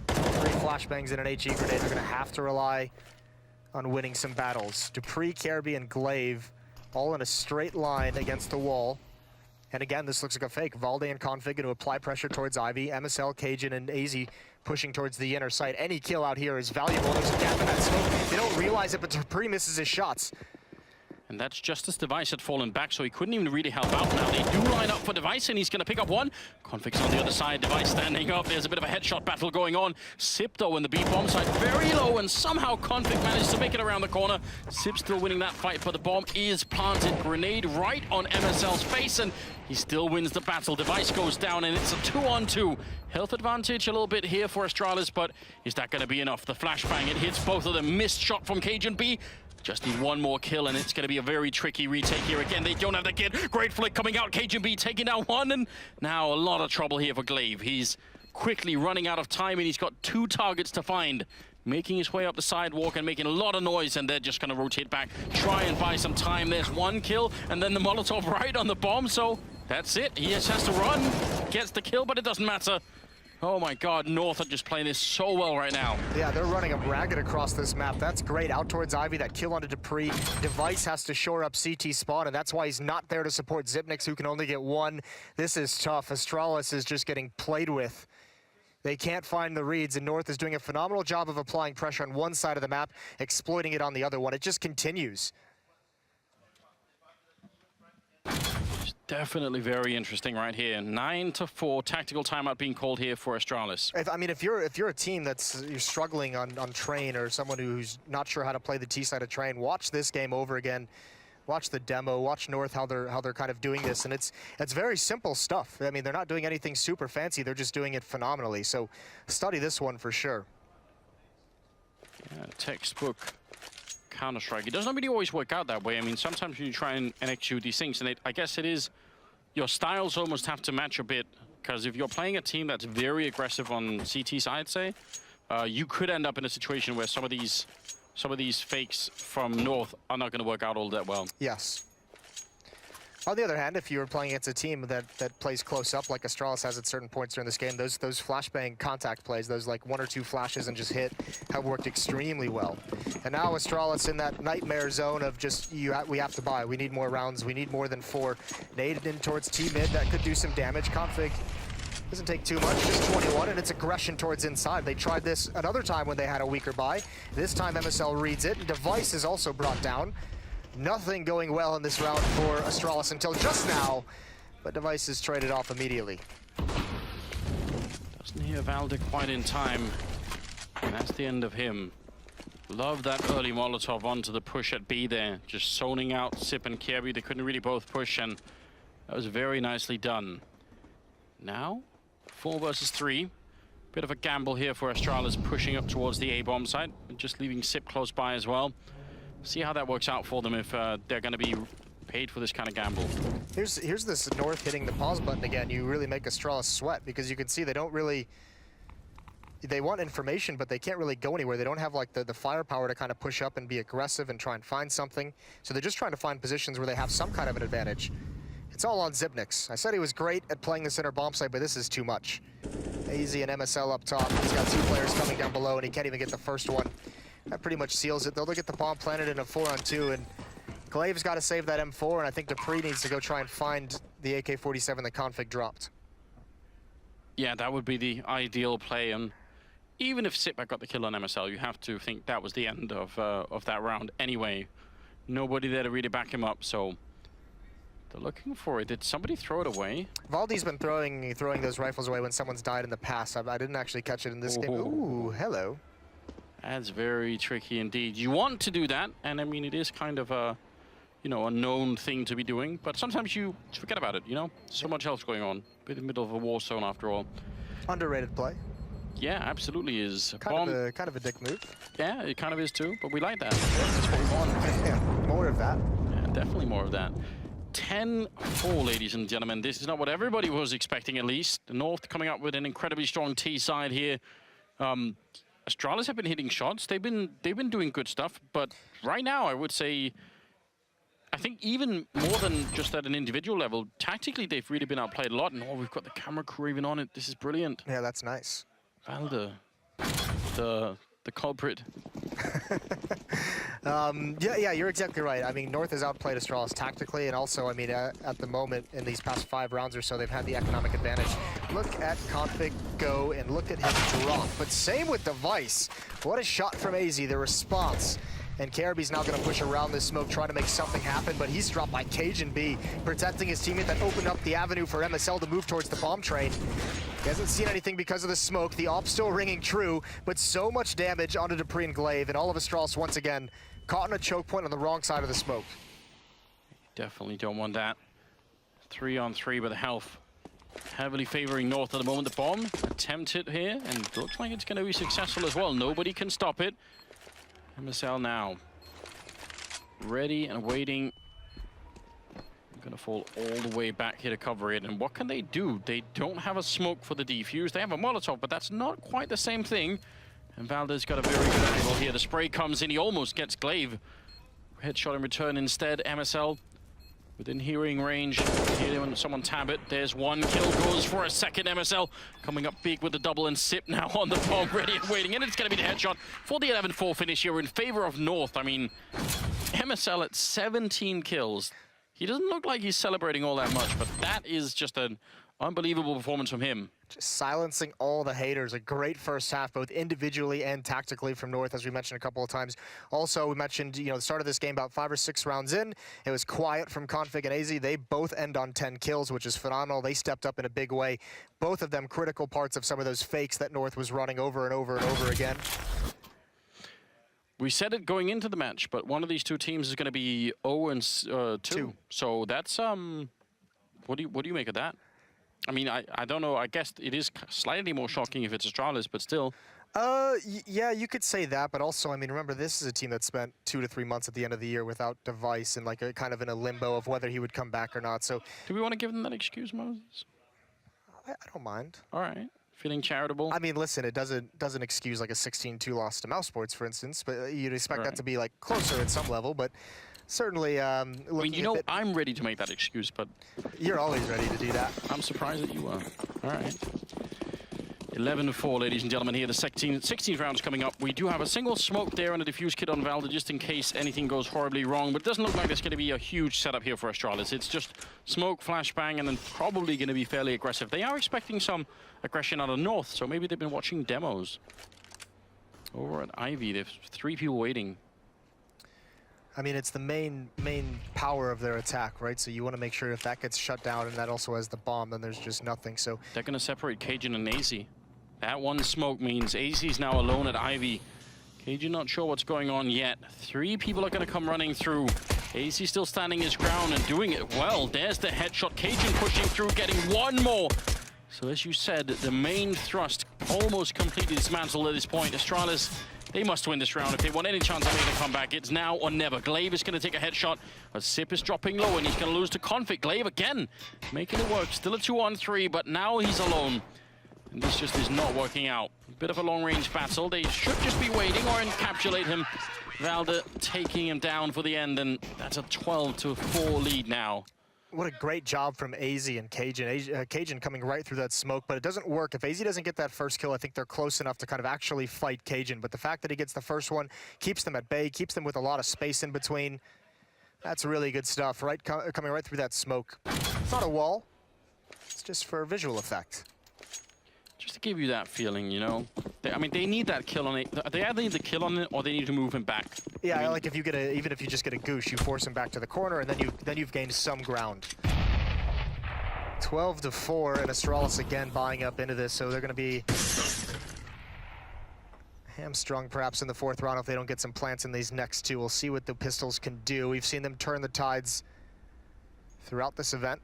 3 flashbangs and an HE grenade. They're going to have to rely on winning some battles. Dupree, KRB, and Glaive all in a straight line against the wall. And again, this looks like a fake. Valde and Config to apply pressure towards Ivy. MSL, Cajun, and AZ pushing towards the inner site. Any kill out here is valuable. There's a gap in that smoke. They don't realize it, but Dupree misses his shots. And that's just as Device had fallen back, so he couldn't even really help out. Now they do line up for Device, and he's going to pick up one. Config's on the other side, Device standing up. There's a bit of a headshot battle going on. Sip, though, in the B-bomb side, very low, and somehow Config managed to make it around the corner. Sip still winning that fight, but the bomb is planted. Grenade right on MSL's face, and he still wins the battle. Device goes down, and it's a 2-on-2. Health advantage a little bit here for Astralis, but is that going to be enough? The flashbang, it hits both of them. Missed shot from Cajun B. Just need one more kill, and it's going to be a very tricky retake here. Again, they don't have the kid. Great flick coming out. Cajun B taking down one, and now a lot of trouble here for Glaive. He's quickly running out of time, and he's got 2 targets to find. Making his way up the sidewalk and making a lot of noise, and they're just going to rotate back, try and buy some time. There's 1 kill, and then the Molotov right on the bomb, so that's it. He just has to run. Gets the kill, but it doesn't matter. Oh my god, North are just playing this so well right now. Yeah, they're running them ragged across this map. That's great. Out towards Ivy, that kill onto Dupree. Device has to shore up CT spawn, and that's why he's not there to support Zipnix, who can only get one. This is tough. Astralis is just getting played with. They can't find the reads, and North is doing a phenomenal job of applying pressure on one side of the map, exploiting it on the other one. It just continues. Definitely very interesting right here. 9-4 tactical timeout being called here for Astralis. If you're a team you're struggling on train, or someone who's not sure how to play the T side of train, watch this game over again. Watch the demo. Watch North how they're kind of doing this, and it's very simple stuff. I mean, they're not doing anything super fancy. They're just doing it phenomenally. So study this one for sure. Yeah, textbook Counter-Strike. It doesn't really always work out that way. I mean, sometimes you try and execute these things, and I guess it is, your styles almost have to match a bit, because if you're playing a team that's very aggressive on CT side, say, you could end up in a situation where some of these fakes from North are not going to work out all that well. Yes. On the other hand, if you were playing against a team that plays close up, like Astralis has at certain points during this game, those flashbang contact plays, those like 1 or 2 flashes and just hit, have worked extremely well. And now Astralis in that nightmare zone of just, we have to buy. We need more rounds. We need more than 4. Naded in towards T-mid. That could do some damage. Config doesn't take too much, just 21, and it's aggression towards inside. They tried this another time when they had a weaker buy. This time MSL reads it, and Device is also brought down. Nothing going well in this round for Astralis until just now, but Device is traded off immediately. Doesn't hear Valde quite in time, and that's the end of him. Love that early Molotov onto the push at B there, just zoning out Sip and Kirby. They couldn't really both push, and that was very nicely done. Now, 4 versus 3. Bit of a gamble here for Astralis, pushing up towards the A-bomb site, and just leaving Sip close by as well. See how that works out for them if they're going to be paid for this kind of gamble. Here's this North hitting the pause button again. You really make Astralis sweat, because you can see they don't really... They want information, but they can't really go anywhere. They don't have like the firepower to kind of push up and be aggressive and try and find something. So they're just trying to find positions where they have some kind of an advantage. It's all on Zipnix. I said he was great at playing the center bomb site, but this is too much. AZ and MSL up top. He's got 2 players coming down below, and he can't even get the first one. That pretty much seals it. They'll look at the bomb planted in a 4-on-2, and Glaive's got to save that M4, and I think Dupree needs to go try and find the AK-47 that Config dropped. Yeah, that would be the ideal play, and even if Sipback got the kill on MSL, you have to think that was the end of that round anyway. Nobody there to really back him up, so they're looking for it. Did somebody throw it away? Valdi's been throwing those rifles away when someone's died in the past. I didn't actually catch it in this game. Ooh, hello. That's very tricky indeed. You want to do that, and I mean, it is kind of a, you know, a known thing to be doing, but sometimes you forget about it, you know? So much else going on. In the middle of a war zone after all. Underrated play. Yeah, absolutely is. Kind of a dick move. Yeah, it kind of is too, but we like that. That's what we want. Yeah, more of that. Yeah, definitely more of that. 10-4, ladies and gentlemen. This is not what everybody was expecting, at least. The North coming up with an incredibly strong T side here. Astralis have been hitting shots. They've been doing good stuff, but right now I would say, I think even more than just at an individual level, tactically they've really been outplayed a lot. And oh, we've got the camera crew even on it. This is brilliant. Yeah, that's nice. Valde, the culprit. Yeah, you're exactly right. I mean, North has outplayed Astralis tactically, and also, I mean, at the moment, in these past 5 rounds or so, they've had the economic advantage. Look at Config go, and look at him drop. But same with Device. What a shot from AZ, the response. And KRB's now going to push around this smoke, trying to make something happen, but he's dropped by Cajun B, protecting his teammate that opened up the avenue for MSL to move towards the bomb train. He hasn't seen anything because of the smoke. The op still ringing true, but so much damage onto Dupree and Glaive, and all of Astralis once again caught in a choke point on the wrong side of the smoke. Definitely don't want that. 3-on-3 with the health heavily favoring North at the moment. The bomb attempted here, and it looks like it's going to be successful as well. Nobody can stop it. MSL now ready and waiting. Gonna fall all the way back here to cover it. And what can they do? They don't have a smoke for the defuse. They have a Molotov, but that's not quite the same thing. And Valde's got a very good angle here. The spray comes in. He almost gets Glaive. Headshot in return instead. MSL Within hearing range, hearing someone tab it. There's one kill, goes for a second. MSL coming up big with the double, and Sip now on the bomb, ready and waiting. And it's going to be the headshot for the 11-4 finish here in favor of North. I mean, MSL at 17 kills. He doesn't look like he's celebrating all that much, but that is just an unbelievable performance from him. Just silencing all the haters. A great first half, both individually and tactically from North, as we mentioned a couple of times. Also, we mentioned, the start of this game about 5 or 6 rounds in. It was quiet from Config and AZ. They both end on 10 kills, which is phenomenal. They stepped up in a big way. Both of them critical parts of some of those fakes that North was running over and over and over again. We said it going into the match, but one of these two teams is going to be 0-2. So that's what do you make of that? I mean, I don't know. I guess it is slightly more shocking if it's Astralis, but still. Yeah, you could say that, but also, I mean, remember, this is a team that spent 2 to 3 months at the end of the year without Device and like kind of in a limbo of whether he would come back or not. So, do we want to give them that excuse, Moses? I don't mind. All right, feeling charitable. I mean, listen, it doesn't excuse like a 16-2 loss to Mouse Sports, for instance, but you'd expect that to be like closer at some level, but. Certainly, I mean, I'm ready to make that excuse, but... You're always ready to do that. I'm surprised that you are. All right. 11-4, ladies and gentlemen, here. The 16th round is coming up. We do have a single smoke there and a diffuse kit on Valda, just in case anything goes horribly wrong. But it doesn't look like there's going to be a huge setup here for Astralis. It's just smoke, flashbang, and then probably going to be fairly aggressive. They are expecting some aggression out of North, so maybe they've been watching demos. Over at Ivy, there's 3 people waiting. I mean, it's the main power of their attack, right? So you want to make sure if that gets shut down and that also has the bomb, then there's just nothing. So they're going to separate Cajun and AZ. That one smoke means AZ's now alone at Ivy. Cajun not sure what's going on yet. 3 people are going to come running through. AZ still standing his ground and doing it well. There's the headshot. Cajun pushing through, getting one more. So as you said, the main thrust almost completely dismantled at this point. Astralis, they must win this round if they want any chance of making a comeback. It's now or never. Glaive is going to take a headshot. But Sip is dropping low, and he's going to lose to Config. Glaive again, making it work. Still a 2-on-3, but now he's alone. And this just is not working out. A bit of a long-range battle. They should just be waiting or encapsulate him. Valda taking him down for the end, and that's a 12-4 lead now. What a great job from AZ and Cajun. Cajun coming right through that smoke, but it doesn't work. If AZ doesn't get that first kill, I think they're close enough to kind of actually fight Cajun. But the fact that he gets the first one keeps them at bay, keeps them with a lot of space in between. That's really good stuff, right? Coming right through that smoke. It's not a wall. It's just for visual effect. Just to give you that feeling, you know. I mean, they need that kill on it. They either need the kill on it or they need to move him back. Yeah, I mean, like if you get even if you just get a goosh, you force him back to the corner, and then you've gained some ground. 12-4, and Astralis again buying up into this, so they're going to be hamstrung perhaps in the 4th round if they don't get some plants in these next 2. We'll see what the Pistols can do. We've seen them turn the tides throughout this event.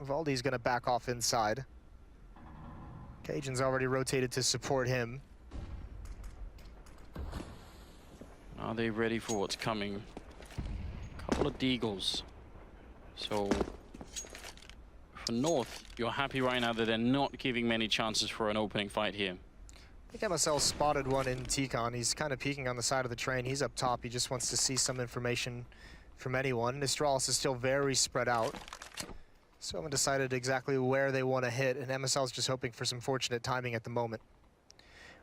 Valdi's going to back off inside. Cajun's already rotated to support him. Are they ready for what's coming? A couple of deagles. So for North, you're happy right now that they're not giving many chances for an opening fight here. I think MSL spotted one in T-Con. He's kind of peeking on the side of the train. He's up top. He just wants to see some information from anyone. Astralis is still very spread out. So I haven't decided exactly where they want to hit, and MSL's just hoping for some fortunate timing at the moment.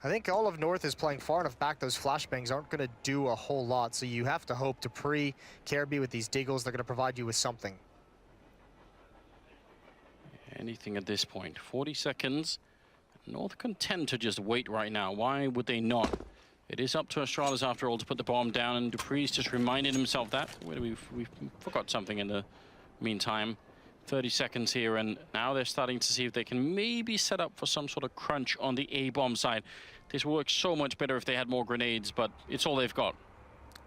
I think all of North is playing far enough back. Those flashbangs aren't going to do a whole lot, so you have to hope to Caribou with these deagles. They're going to provide you with something. Anything at this point. 40 seconds. North can tend to just wait right now. Why would they not? It is up to Astralis after all to put the bomb down, and Dupree's just reminded himself that. We forgot something in the meantime. 30 seconds here, and now they're starting to see if they can maybe set up for some sort of crunch on the A-bomb side. This would work so much better if they had more grenades, but it's all they've got.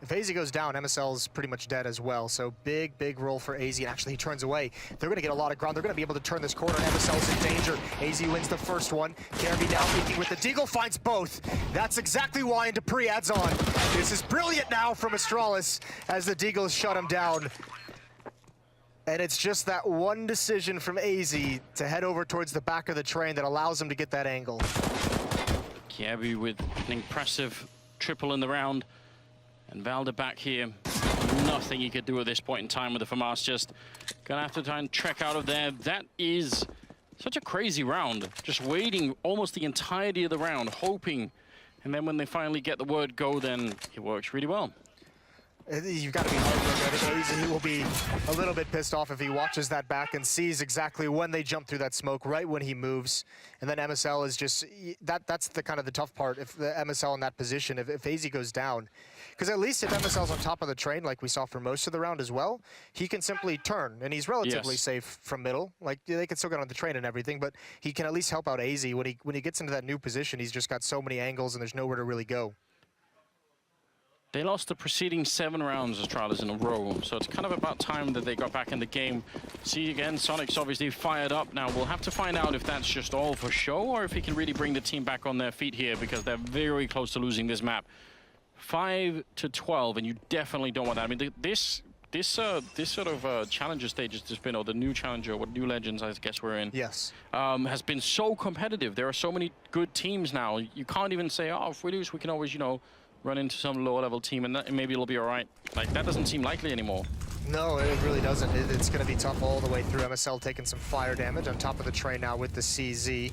If AZ goes down, MSL's pretty much dead as well, so big roll for AZ, and actually he turns away. They're going to get a lot of ground. They're going to be able to turn this corner, and MSL's in danger. AZ wins the first one. Caribou now peeking with the deagle, finds both. That's exactly why, and Dupree adds on. This is brilliant now from Astralis as the deagles shut him down. And it's just that one decision from AZ to head over towards the back of the train that allows him to get that angle. Caribou with an impressive triple in the round. And Valda back here. nothing he could do at this point in time with the FAMAS. Just gonna have to try and trek out of there. That is such a crazy round. Just waiting almost the entirety of the round, hoping. And then when they finally get the word go, then it works really well. You've got to be heartbroken. He will be a little bit pissed off if he watches that back and sees exactly when they jump through that smoke, right when he moves. And then MSL is just, that's the kind of the tough part, if the MSL in that position, if AZ goes down. Because at least if MSL's on top of the train, like we saw for most of the round as well, he can simply turn, and he's relatively safe from middle. Like, they can still get on the train and everything, but he can at least help out AZ. When he gets into that new position, he's just got so many angles and there's nowhere to really go. They lost the preceding 7 rounds, Astralis, in a row, so it's kind of about time that they got back in the game. See, again, Sonic's obviously fired up. Now, we'll have to find out if that's just all for show or if he can really bring the team back on their feet here, because they're very close to losing this map. 5-12, and you definitely don't want that. I mean, this sort of challenger stage has just been, or the new challenger, what new legends I guess we're in. Yes. Has been so competitive. There are so many good teams now. You can't even say, oh, if we lose, we can always, you know, run into some lower level team and maybe it'll be all right. Like, that doesn't seem likely anymore. No, it really doesn't. It's going to be tough all the way through. MSL taking some fire damage on top of the train now with the CZ.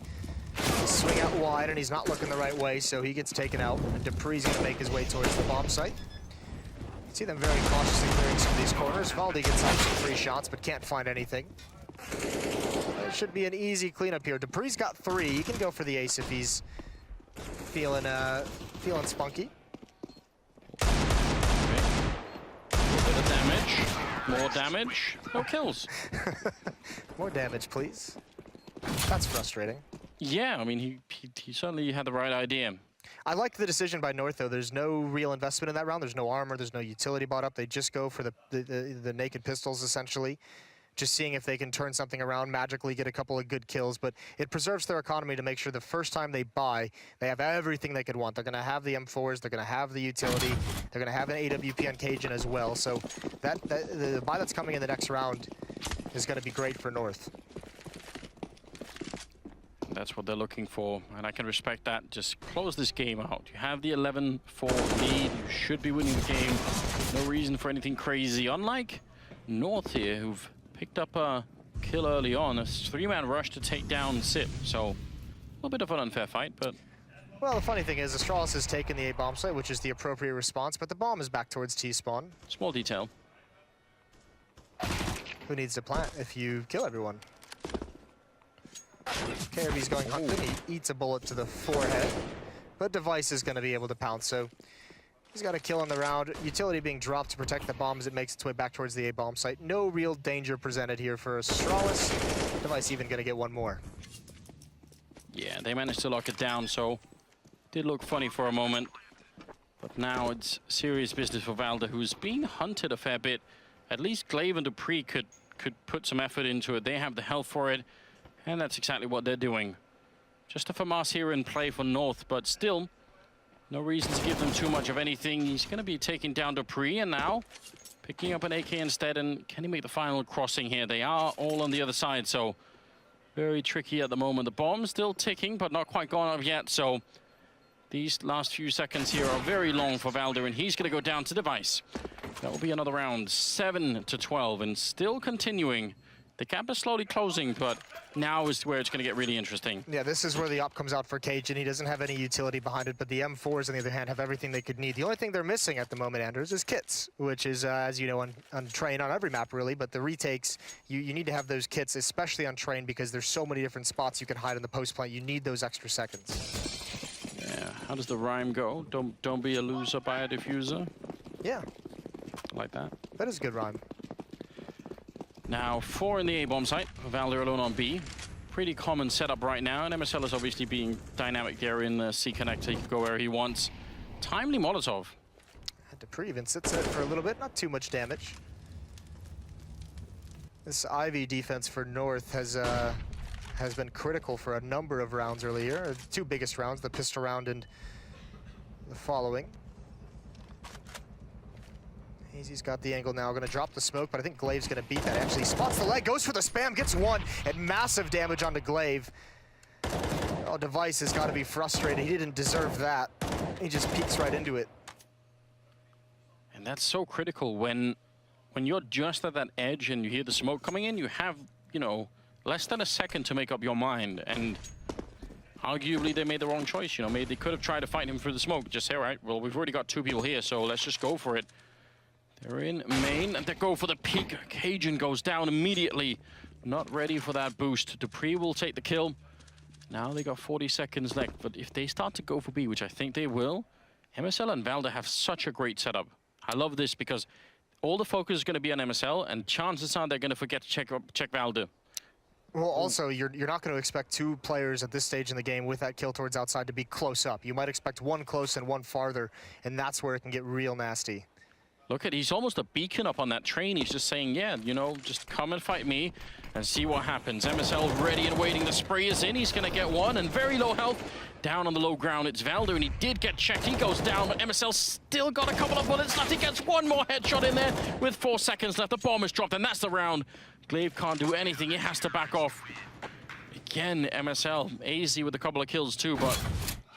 He'll swing out wide and he's not looking the right way, so he gets taken out. And Dupree's going to make his way towards the bomb site. You see them very cautiously clearing some of these corners. Valdi gets out some free shots but can't find anything. It should be an easy cleanup here. Dupree's got 3. He can go for the ace if he's feeling spunky. Damage, more damage, no kills. More damage, please. That's frustrating. Yeah, I mean, he certainly had the right idea. I like the decision by North, though. There's no real investment in that round. There's no armor. There's no utility bought up. They just go for the naked pistols, essentially. Just seeing if they can turn something around, magically get a couple of good kills, but it preserves their economy to make sure the first time they buy, they have everything they could want. They're going to have the M4s, they're going to have the utility, they're going to have an AWP on Cajun as well, so the buy that's coming in the next round is going to be great for North. That's what they're looking for, and I can respect that. Just close this game out. You have the 11-4 lead, you should be winning the game. No reason for anything crazy, unlike North here, who've picked up a kill early on, a 3-man rush to take down Sip. So, a little bit of an unfair fight, but... Well, the funny thing is, Astralis has taken the A bomb site, which is the appropriate response, but the bomb is back towards T-spawn. Small detail. Who needs to plant if you kill everyone? KRB's going hunting, he eats a bullet to the forehead, but Device is going to be able to pounce, so... He's got a kill in the round. Utility being dropped to protect the bomb as it makes its way back towards the A bomb site. No real danger presented here for Astralis. Device even going to get one more. Yeah, they managed to lock it down, so did look funny for a moment. But now it's serious business for Valda, who's being hunted a fair bit. At least Glaive and Dupree could put some effort into it. They have the health for it, and that's exactly what they're doing. Just a FAMAS here in play for North, but still, no reason to give them too much of anything. He's going to be taking down Dupree, and now picking up an AK instead. And can he make the final crossing here? They are all on the other side, so very tricky at the moment. The bomb's still ticking, but not quite gone up yet. So these last few seconds here are very long for Valder, and he's going to go down to Device. That will be another round, 7-12, and still continuing. The gap is slowly closing, but now is where it's going to get really interesting. Yeah, this is where the op comes out for Cajun. He doesn't have any utility behind it, but the M4s, on the other hand, have everything they could need. The only thing they're missing at the moment, Anders, is kits, which is, as you know, on train, on every map, really, but the retakes, you need to have those kits, especially on train, because there's so many different spots you can hide in the post plant. You need those extra seconds. Yeah, how does the rhyme go? Don't be a loser, buy a diffuser. Yeah. Like that. That is a good rhyme. Now, 4 in the A-bomb site, Valder alone on B. Pretty common setup right now, and MSL is obviously being dynamic there in the C connector. He can go where he wants. Timely Molotov. Dupree even sits there for a little bit, not too much damage. This Ivy defense for North has been critical for a number of rounds earlier. The 2 biggest rounds, the pistol round and the following. Easy's got the angle now, gonna drop the smoke, but I think Glaive's gonna beat that. Actually spots the leg, goes for the spam, gets 1, and massive damage onto Glaive. Oh, Device has gotta be frustrated. He didn't deserve that. He just peeks right into it. And that's so critical when when you're just at that edge and you hear the smoke coming in, you have, you know, less than a second to make up your mind. And arguably, they made the wrong choice. You know, maybe they could have tried to fight him through the smoke. Just say, all right, well, we've already got 2 people here, so let's just go for it. They're in main, and they go for the peek. Cajun goes down immediately. Not ready for that boost. Dupree will take the kill. Now they got 40 seconds left, but if they start to go for B, which I think they will, MSL and Valda have such a great setup. I love this because all the focus is going to be on MSL, and chances are they're going to forget to check Valda. Well, also, you're not going to expect 2 players at this stage in the game with that kill towards outside to be close up. You might expect 1 close and 1 farther, and that's where it can get real nasty. Look at, he's almost a beacon up on that train. He's just saying, yeah, you know, just come and fight me and see what happens. MSL ready and waiting. The spray is in. He's going to get 1 and very low health. Down on the low ground, it's Valda, and he did get checked. He goes down, but MSL still got a couple of bullets left. He gets 1 more headshot in there with 4 seconds left. The bomb is dropped, and that's the round. Glaive can't do anything. He has to back off. Again, MSL, AZ with a couple of kills too, but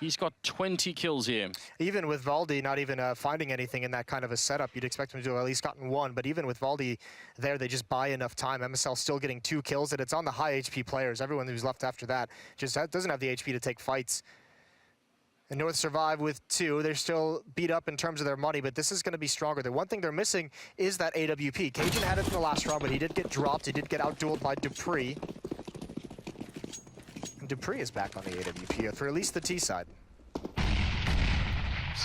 he's got 20 kills here. Even with Valdi not even finding anything in that kind of a setup, you'd expect him to have at least gotten 1. But even with Valdi there, they just buy enough time. MSL still getting 2 kills, and it's on the high HP players. Everyone who's left after that just doesn't have the HP to take fights. And North survive with 2. They're still beat up in terms of their money, but this is going to be stronger. The one thing they're missing is that AWP. Cajun had it in the last round, but he did get dropped. He did get outdueled by Dupree. Dupree is back on the AWP for at least the T side. See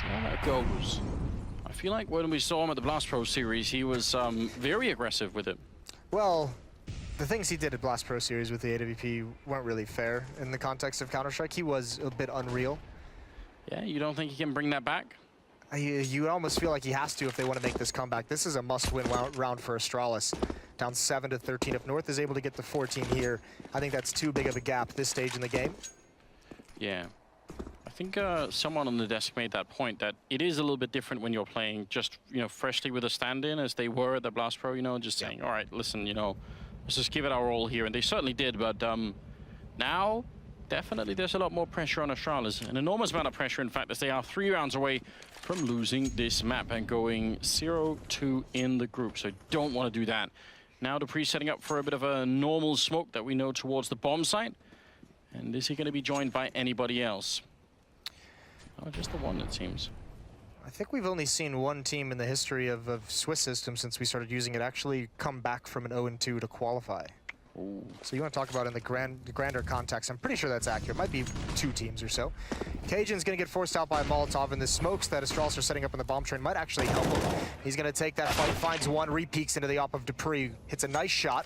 how that goes. I feel like when we saw him at the Blast Pro series, he was very aggressive with it. Well, the things he did at Blast Pro series with the AWP weren't really fair in the context of Counter-Strike. He was a bit unreal. Yeah, you don't think he can bring that back? You almost feel like he has to if they want to make this comeback. This is a must-win round for Astralis. Down 7-13. If North is able to get to 14 here, I think that's too big of a gap this stage in the game. Yeah. I think someone on the desk made that point that it is a little bit different when you're playing just, you know, freshly with a stand-in as they were at the Blast Pro, you know, just saying, all right, listen, you know, let's just give it our all here. And they certainly did, but now definitely there's a lot more pressure on Astralis. An enormous amount of pressure, in fact, as they are 3 rounds away from losing this map and going 0-2 in the group. So don't want to do that. Now Dupree setting up for a bit of a normal smoke that we know towards the bomb site. And is he going to be joined by anybody else? Oh, just the one, it seems. I think we've only seen 1 team in the history of Swiss system since we started using it actually come back from an 0-2 to qualify. Ooh. So you want to talk about in the grander context, I'm pretty sure that's accurate. Might be 2 teams or so. Cajun's going to get forced out by a Molotov, and the smokes that Astralis are setting up in the bomb train might actually help him. He's going to take that fight, finds 1, re-peeks into the op of Dupree, hits a nice shot.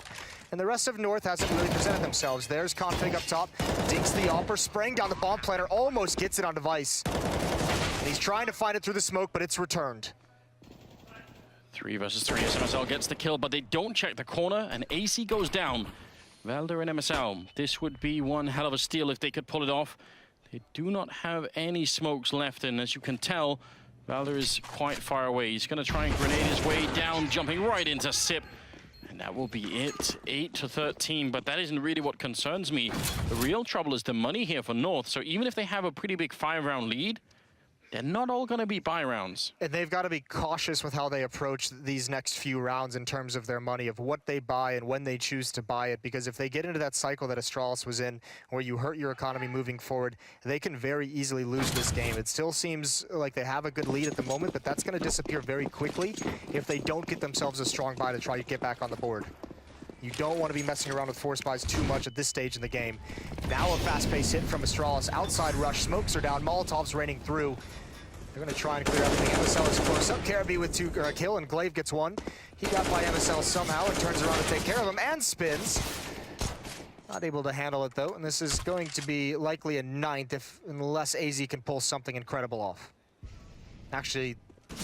And the rest of North hasn't really presented themselves. There's Config up top, dinks the opper, spraying down the bomb planter, almost gets it on device. And he's trying to find it through the smoke, but it's returned. 3 versus 3 as MSL gets the kill, but they don't check the corner, and AC goes down. Valda and MSL, this would be one hell of a steal if they could pull it off. They do not have any smokes left, and as you can tell, Valda is quite far away. He's going to try and grenade his way down, jumping right into Sip. And that will be it, 8-13, but that isn't really what concerns me. The real trouble is the money here for North, so even if they have a pretty big 5-round lead, they're not all going to be buy rounds. And they've got to be cautious with how they approach these next few rounds in terms of their money, of what they buy and when they choose to buy it. Because if they get into that cycle that Astralis was in, where you hurt your economy moving forward, they can very easily lose this game. It still seems like they have a good lead at the moment, but that's going to disappear very quickly if they don't get themselves a strong buy to try to get back on the board. You don't want to be messing around with force buys too much at this stage in the game. Now a fast-paced hit from Astralis. Outside rush, smokes are down, Molotovs raining through. They're going to try and clear everything. MSL is close up. Caribou with 2 kill, and Glaive gets 1. He got by MSL somehow and turns around to take care of him and spins. Not able to handle it though, and this is going to be likely a 9th unless AZ can pull something incredible off. Actually,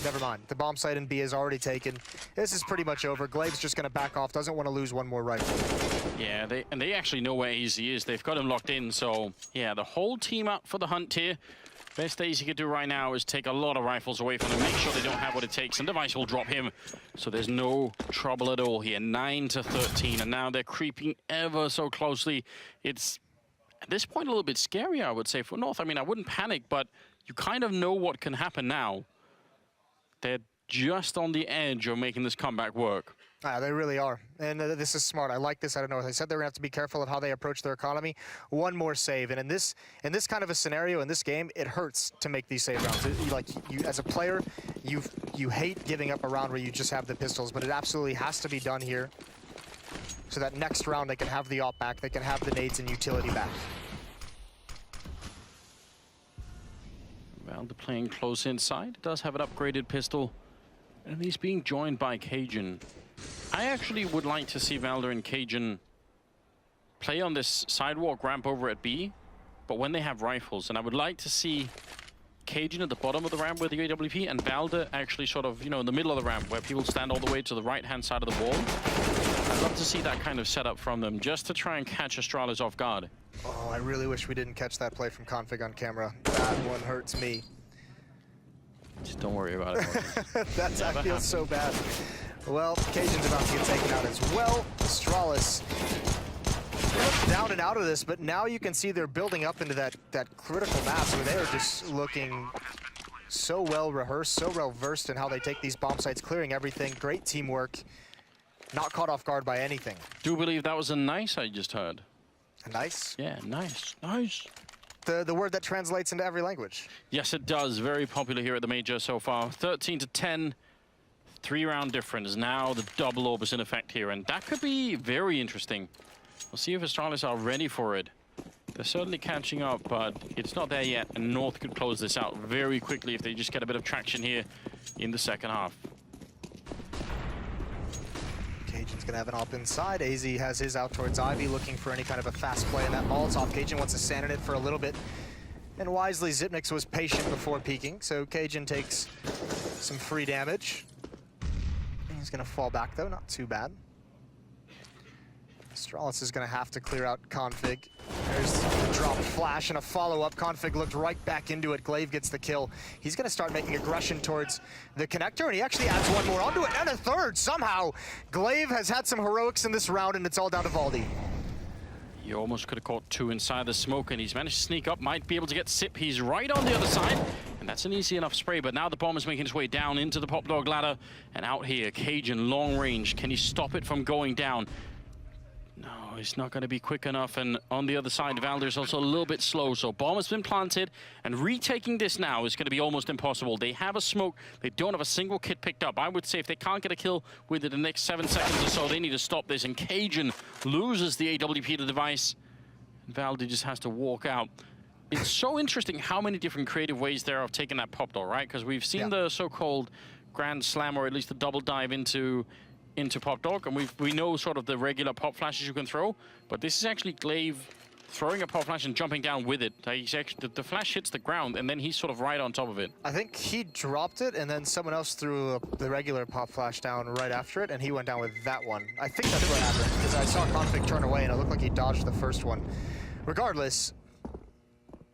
never mind. The bomb site in B is already taken. This is pretty much over. Glaive's just going to back off. Doesn't want to lose 1 more rifle. Yeah, they actually know where AZ is. They've got him locked in, so yeah, the whole team up for the hunt here. Best AZ could do right now is take a lot of rifles away from them, make sure they don't have what it takes, and Device will drop him. So there's no trouble at all here. 9-13, and now they're creeping ever so closely. It's, at this point, a little bit scary, I would say, for North. I mean, I wouldn't panic, but you kind of know what can happen now. They're just on the edge of making this comeback work. They really are. And this is smart. I like this out of North. I said they were going to have to be careful of how they approach their economy. One more save. And in this kind of a scenario, in this game, it hurts to make these save rounds. You, as a player, you hate giving up a round where you just have the pistols, but it absolutely has to be done here. So that next round, they can have the op back. They can have the nades and utility back. Well, they're playing close inside. Does have an upgraded pistol. And he's being joined by Cajun. I actually would like to see Valder and Cajun play on this sidewalk ramp over at B, but when they have rifles. And I would like to see Cajun at the bottom of the ramp with the AWP and Valder actually sort of, you know, in the middle of the ramp where people stand all the way to the right-hand side of the wall. I'd love to see that kind of setup from them just to try and catch Astralis off guard. Oh, I really wish we didn't catch that play from Config on camera. That one hurts me. Just don't worry about it. That feels so bad. Well, Cajun's about to get taken out as well. Astralis down and out of this, but now you can see they're building up into that critical mass where they're just looking so well rehearsed, so well versed in how they take these bomb sites, clearing everything. Great teamwork. Not caught off guard by anything. Do believe that was a nice I just heard. A nice? Yeah, nice, nice. The word that translates into every language. Yes, it does. Very popular here at the Major so far. 13-10. 3-round difference. Now the double orb is in effect here, and that could be very interesting. We'll see if Astralis are ready for it. They're certainly catching up, but it's not there yet, and North could close this out very quickly if they just get a bit of traction here in the second half. Cajun's gonna have an op inside. AZ has his out towards Ivy, looking for any kind of a fast play in that Molotov. Cajun wants to stand in it for a little bit. And wisely, Zipnix was patient before peeking, so Cajun takes some free damage. He's gonna fall back though, not too bad. Astralis is gonna have to clear out Config. There's the drop flash and a follow-up. Config looked right back into it. Glaive gets the kill. He's gonna start making aggression towards the connector, and he actually adds one more onto it, and a third somehow. Glaive has had some heroics in this round, and it's all down to Valdi. He almost could have caught two inside the smoke, and he's managed to sneak up, might be able to get Sip. He's right on the other side, and that's an easy enough spray, but now the bomb is making its way down into the Pop Dog ladder, and out here, Cajun, long range. Can he stop it from going down? No, it's not going to be quick enough, and on the other side, Valder's also a little bit slow, so bomb has been planted, and retaking this now is going to be almost impossible. They have a smoke, they don't have a single kit picked up. I would say if they can't get a kill within the next 7 seconds or so, they need to stop this, and Cajun loses the AWP to the device. Valde just has to walk out. It's so interesting how many different creative ways there are of taking that pop door, right? Because we've seen the so-called Grand Slam, or at least the double dive into Pop Dog, and we know sort of the regular pop flashes you can throw, but this is actually Glaive throwing a pop flash and jumping down with it. He's actually, the flash hits the ground, and then he's sort of right on top of it. I think he dropped it, and then someone else threw the regular pop flash down right after it, and he went down with that one. I think that's what happened, because I saw Config turn away, and it looked like he dodged the first one. Regardless,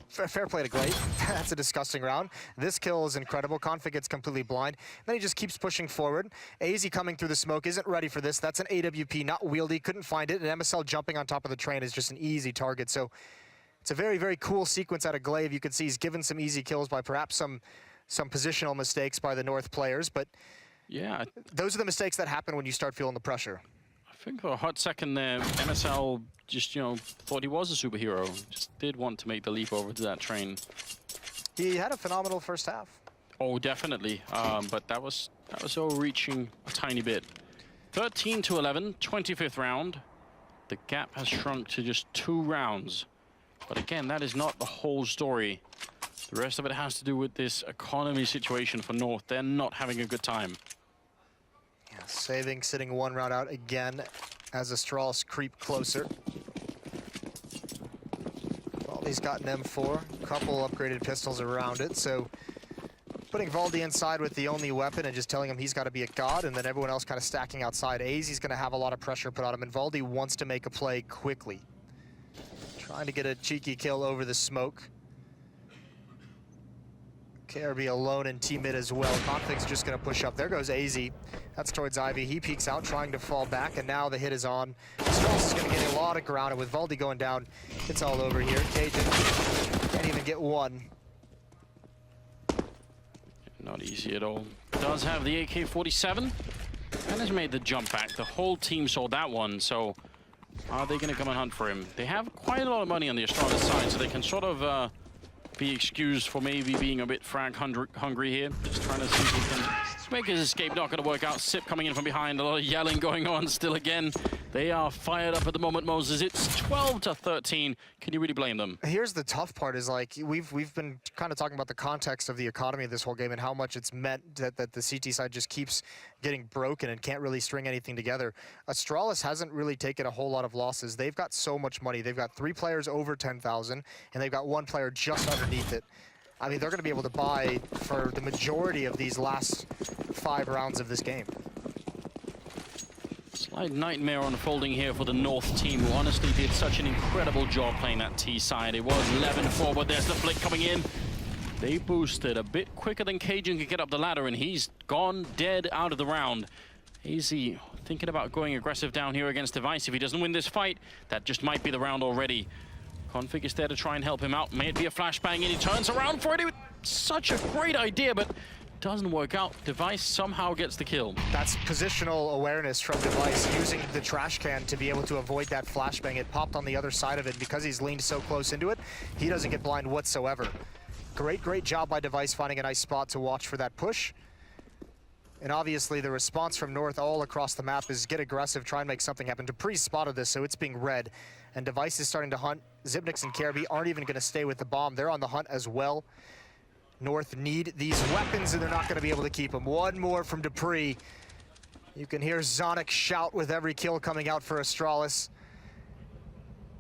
fair play to Glaive. That's a disgusting round. This kill is incredible. Config gets completely blind. Then he just keeps pushing forward. AZ coming through the smoke isn't ready for this. That's an AWP, not wieldy. Couldn't find it. And MSL jumping on top of the train is just an easy target. So it's a very, very cool sequence out of Glaive. You can see he's given some easy kills by perhaps some positional mistakes by the North players. But yeah, those are the mistakes that happen when you start feeling the pressure. I think for a hot second there, MSL just, you know, thought he was a superhero. Just did want to make the leap over to that train. He had a phenomenal first half. Oh, definitely. But that was overreaching a tiny bit. 13-11, 25th round. The gap has shrunk to just 2 rounds. But again, that is not the whole story. The rest of it has to do with this economy situation for North. They're not having a good time. Yeah, saving, sitting 1 round out again as Astralis creep closer. Valdi's got an M4, a couple upgraded pistols around it, so putting Valdi inside with the only weapon and just telling him he's got to be a god, and then everyone else kind of stacking outside. AZ's going to have a lot of pressure put on him, and Valdi wants to make a play quickly. Trying to get a cheeky kill over the smoke. KRB alone in T-mid as well. Config's just going to push up. There goes AZ. That's towards Ivy. He peeks out, trying to fall back, and now the hit is on. Astralis is going to get a lot of ground, and with Valdi going down, it's all over here. Cajun can't even get one. Not easy at all. does have the AK-47 and has made the jump back. The whole team saw that one, so are they going to come and hunt for him? They have quite a lot of money on the Astralis side, so they can sort of be excused for maybe being a bit frag hungry here. Just trying to see if he can make his escape. Not going to work out. Sip coming in from behind. A lot of yelling going on still again. They are fired up at the moment, Moses. It's 12-13. Can you really blame them? Here's the tough part is, like, we've been kind of talking about the context of the economy of this whole game and how much it's meant that the CT side just keeps getting broken and can't really string anything together. Astralis hasn't really taken a whole lot of losses. They've got so much money. They've got 3 players over 10,000, and they've got 1 player just underneath it. I mean, they're going to be able to buy for the majority of these last 5 rounds of this game. Slight nightmare unfolding here for the North team, who honestly did such an incredible job playing that T side. It was 11-4, but there's the flick coming in. They boosted a bit quicker than Cajun could get up the ladder, and he's gone dead out of the round. Easy thinking about going aggressive down here against Device. If he doesn't win this fight, that just might be the round already. Config is there to try and help him out. May it be a flashbang, and he turns around for it. Such a great idea, but doesn't work out. Device somehow gets the kill. That's Positional awareness from Device, using the trash can to be able to avoid that flashbang. It popped on the other side of it. Because he's leaned so close into it, he doesn't get blind whatsoever. Great job by Device finding a nice spot to watch for that push. And obviously the response from North all across the map is get aggressive, try and make something happen. Dupree spotted this, so it's being read. And Device is starting to hunt. Zipnix and Careby aren't even going to stay with the bomb. They're on the hunt as well. North need these weapons, and they're not going to be able to keep them. One more from Dupree. You can hear Zonic shout with every kill coming out for Astralis.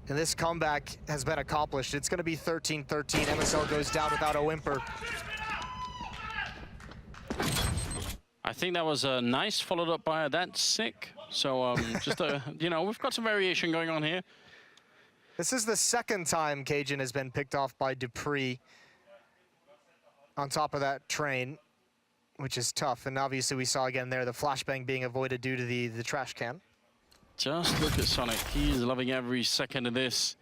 And this comeback has been accomplished. It's going to be 13-13. MSL goes down without a whimper. I think that was a nice, followed up by a that's sick. So just you know, we've got some variation going on here. This is the second time Cajun has been picked off by Dupree on top of that train, which is tough. And obviously we saw again there the flashbang being avoided due to the trash can. Just look at Sonic. He's loving every second of this.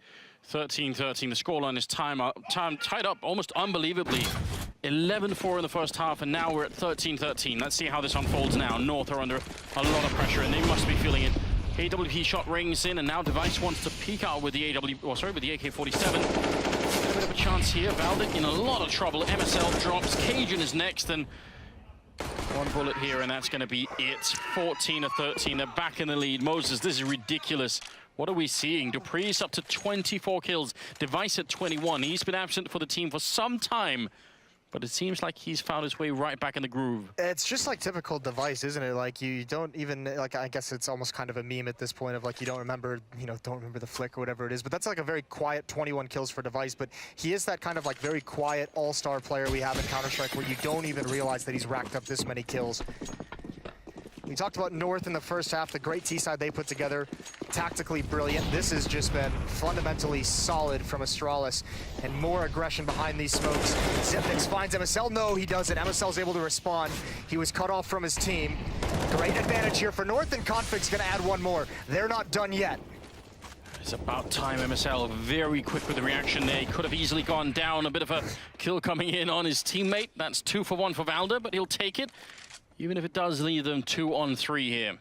13-13. The scoreline is tied up almost unbelievably. 11-4 in the first half, and now we're at 13-13. Let's see how this unfolds now. North are under a lot of pressure, and they must be feeling it. AWP shot rings in, and now Device wants to peek out with the with the AK-47. A bit of a chance here. Valdic in a lot of trouble. MSL drops. Cajun is next, and one bullet here, and that's going to be it. 14-13. They're back in the lead. Moses, this is ridiculous. What are we seeing? Dupree's up to 24 kills. Device at 21. He's been absent for the team for some time, but it seems like he's found his way right back in the groove. It's just like typical Device, isn't it? Like, you don't even, like, I guess it's almost kind of a meme at this point of, like, you don't remember the flick or whatever it is. But that's like a very quiet 21 kills for Device. But he is that kind of, like, very quiet all-star player we have in Counter-Strike where you don't even realize that he's racked up this many kills. We talked about North in the first half, the great T-side they put together, tactically brilliant. This has just been fundamentally solid from Astralis, and more aggression behind these smokes. Zipnix finds MSL. No, he doesn't. MSL's able to respond. He was cut off from his team. Great advantage here for North, and Config's gonna add one more. They're not done yet. It's about time. MSL very quick with the reaction there. He could have easily gone down. A bit of a kill coming in on his teammate. That's 2 for 1 for Valda, but he'll take it, even if it does leave them 2-on-3 here.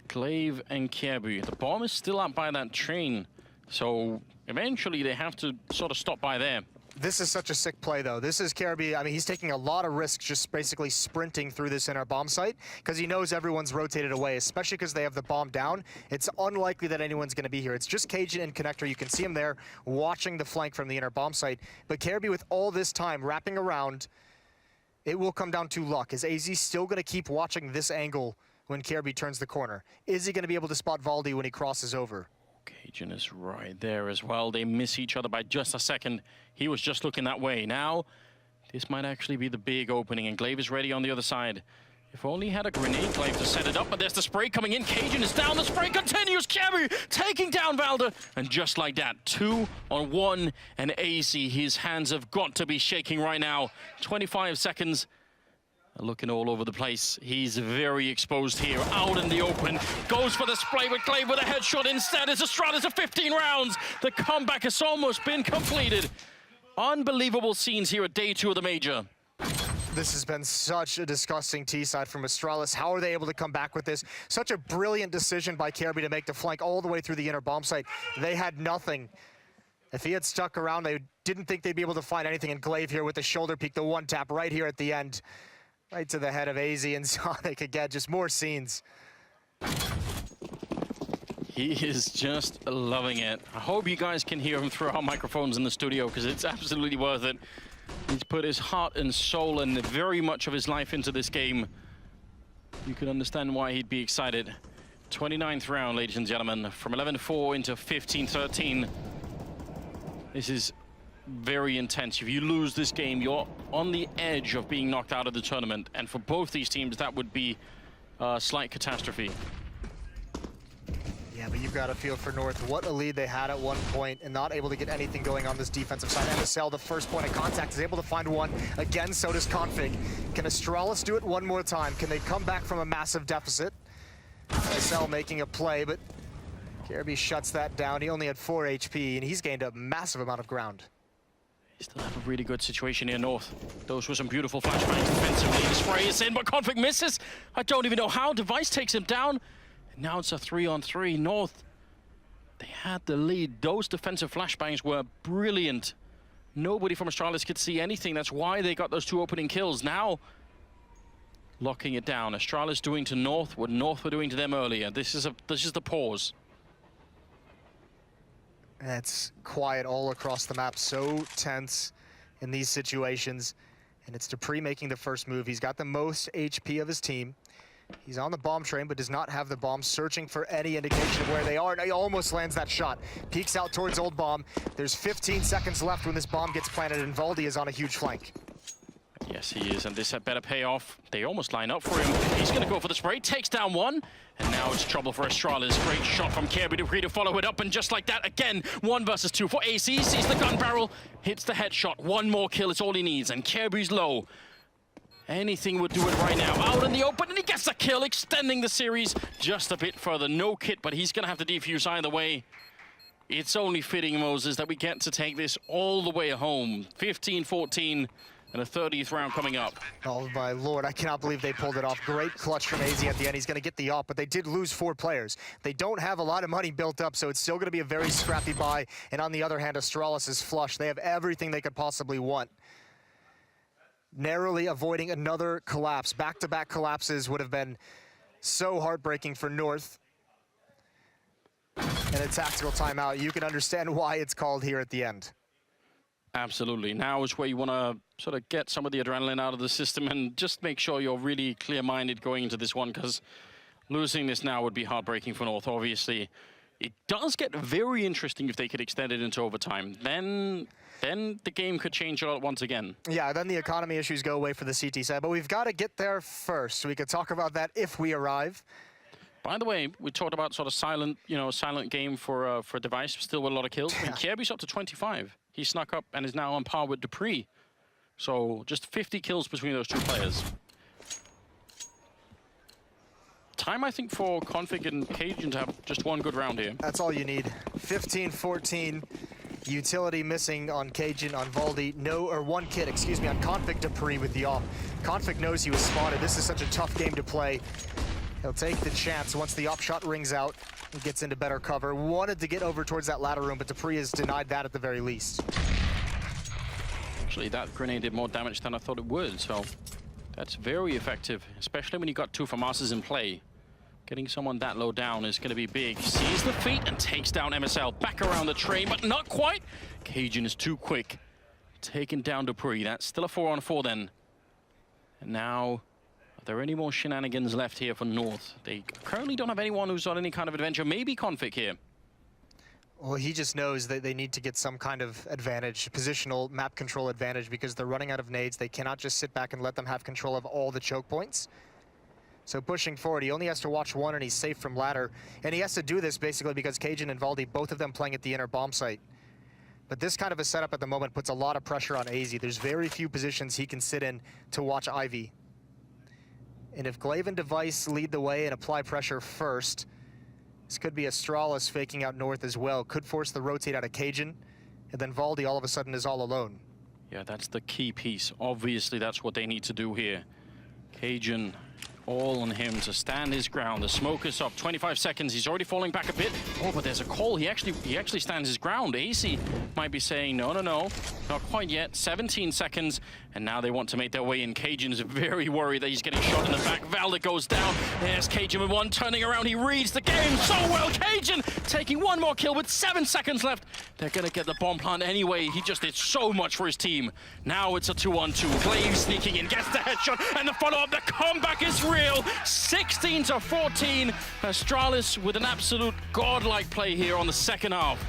Glaive and Careby. The bomb is still up by that train, so eventually they have to sort of stop by there. This is such a sick play, though. This is Careby. I mean, he's taking a lot of risks just basically sprinting through this inner bomb site because he knows everyone's rotated away, especially because they have the bomb down. It's unlikely that anyone's going to be here. It's just Cajun and Connector. You can see him there watching the flank from the inner bomb site. But Careby, with all this time wrapping around, it will come down to luck. Is AZ still going to keep watching this angle when Careby turns the corner? Is he going to be able to spot Valdi when he crosses over? Cajun is right there as well. They miss each other by just a second. He was just looking that way. Now, this might actually be the big opening, and Glaive is ready on the other side. If only he had a grenade Glaive to set it up, but there's the spray coming in. Cajun is down. The spray continues. Careby taking down Valda. And just like that, 2-on-1, and AZ, his hands have got to be shaking right now. 25 seconds. Looking all over the place. He's very exposed here, out in the open. Goes for the spray with Glaive with a headshot instead. It's Astralis of 15 rounds. The comeback has almost been completed. Unbelievable scenes here at day 2 of the major. This has been such a disgusting T-side from Astralis. How are they able to come back with this? Such a brilliant decision by Kirby to make the flank all the way through the inner bomb site. They had nothing. If he had stuck around, they didn't think they'd be able to find anything. And Glaive here with the shoulder peek, the one tap right here at the end. Right to the head of AZ and Sonic again, just more scenes. He is just loving it. I hope you guys can hear him through our microphones in the studio, because it's absolutely worth it. He's put his heart and soul and very much of his life into this game. You can understand why he'd be excited. 29th round, ladies and gentlemen, from 11-4 into 15-13. This is very intense. If you lose this game, you're on the edge of being knocked out of the tournament. And for both these teams, that would be a slight catastrophe. Yeah, but you've got to feel for North what a lead they had at one point and not able to get anything going on this defensive side. MSL, the first point of contact, is able to find one. Again, so does Config. Can Astralis do it one more time? Can they come back from a massive deficit? MSL making a play, but Kirby shuts that down. He only had 4 HP, and he's gained a massive amount of ground. They still have a really good situation here north. Those were some beautiful flashbangs defensively. The spray is in, but Config misses. I don't even know how. Device takes him down. And now it's a 3-on-3. North, they had the lead. Those defensive flashbangs were brilliant. Nobody from Astralis could see anything. That's why they got those 2 opening kills. Now, locking it down. Astralis doing to North what North were doing to them earlier. This is the pause. It's quiet all across the map. So tense in these situations. And it's Dupree making the first move. He's got the most HP of his team. He's on the bomb train, but does not have the bomb, searching for any indication of where they are. And he almost lands that shot. Peeks out towards Old Bomb. There's 15 seconds left when this bomb gets planted, and Valdi is on a huge flank. Yes, he is, and this had better pay off. They almost line up for him. He's going to go for the spray, takes down one, and now it's trouble for Astralis. Great shot from Kirby Dupree to follow it up, and just like that, again, 1 versus 2 for AC. Sees the gun barrel, hits the headshot. One more kill, it's all he needs, and Kirby's low. Anything would do it right now. Out in the open, and he gets a kill, extending the series just a bit further. No kit, but he's going to have to defuse either way. It's only fitting, Moses, that we get to take this all the way home. 15-14, and a 30th round coming up. Oh, my lord, I cannot believe they pulled it off. Great clutch from AZ at the end. He's going to get the op, but they did lose 4 players. They don't have a lot of money built up, so it's still going to be a very scrappy buy. And on the other hand, Astralis is flush. They have everything they could possibly want. Narrowly avoiding another collapse. Back-to-back collapses would have been so heartbreaking for North. And a tactical timeout. You can understand why it's called here at the end. Absolutely. Now is where you want to sort of get some of the adrenaline out of the system and just make sure you're really clear-minded going into this one, because losing this now would be heartbreaking for North, obviously. It does get very interesting if they could extend it into overtime. Then the game could change a lot once again. Yeah, then the economy issues go away for the CT side, but we've got to get there first. We could talk about that if we arrive. By the way, we talked about sort of silent, silent game for Device, still with a lot of kills. I mean, Kirby's up to 25. He snuck up and is now on par with Dupree. So just 50 kills between those 2 players. Time, I think, for Config and Cajun to have just 1 good round here. That's all you need. 15-14. Utility missing on Cajun, on Valdi. 1 kit, excuse me, on Config Dupree with the op. Config knows he was spotted. This is such a tough game to play. He'll take the chance once the op shot rings out. He gets into better cover. Wanted to get over towards that ladder room, but Dupree has denied that at the very least. Actually, that grenade did more damage than I thought it would, so that's very effective, especially when you got 2 FAMASs in play. Getting someone that low down is going to be big. Sees the feet and takes down MSL. Back around the train, but not quite. Cajun is too quick. Taking down Dupree. That's still a 4-on-4 then. And now, are there any more shenanigans left here for North? They currently don't have anyone who's on any kind of adventure. Maybe Config here. Well, he just knows that they need to get some kind of advantage, positional map control advantage, because they're running out of nades. They cannot just sit back and let them have control of all the choke points. So pushing forward, he only has to watch 1 and he's safe from ladder. And he has to do this basically because Cajun and Valdi, both of them playing at the inner bomb site. But this kind of a setup at the moment puts a lot of pressure on AZ. There's very few positions he can sit in to watch Ivy. And if Glaive and Device lead the way and apply pressure first, this could be Astralis faking out north as well. Could force the rotate out of Cajun. And then Valdi all of a sudden is all alone. Yeah, that's the key piece. Obviously, that's what they need to do here. Cajun, all on him to stand his ground. The smoke is up. 25 seconds. He's already falling back a bit. Oh, but there's a call. He actually stands his ground. AC might be saying, no, not quite yet. 17 seconds, and now they want to make their way in. Cajun's very worried that he's getting shot in the back. Valda goes down. There's Cajun with one turning around. He reads the game so well. Cajun taking one more kill with 7 seconds left. They're going to get the bomb plant anyway. He just did so much for his team. Now it's a 2-on-2. Glaive sneaking in, gets the headshot, and the follow-up. The comeback is real. 16-14. Astralis with an absolute godlike play here on the second half.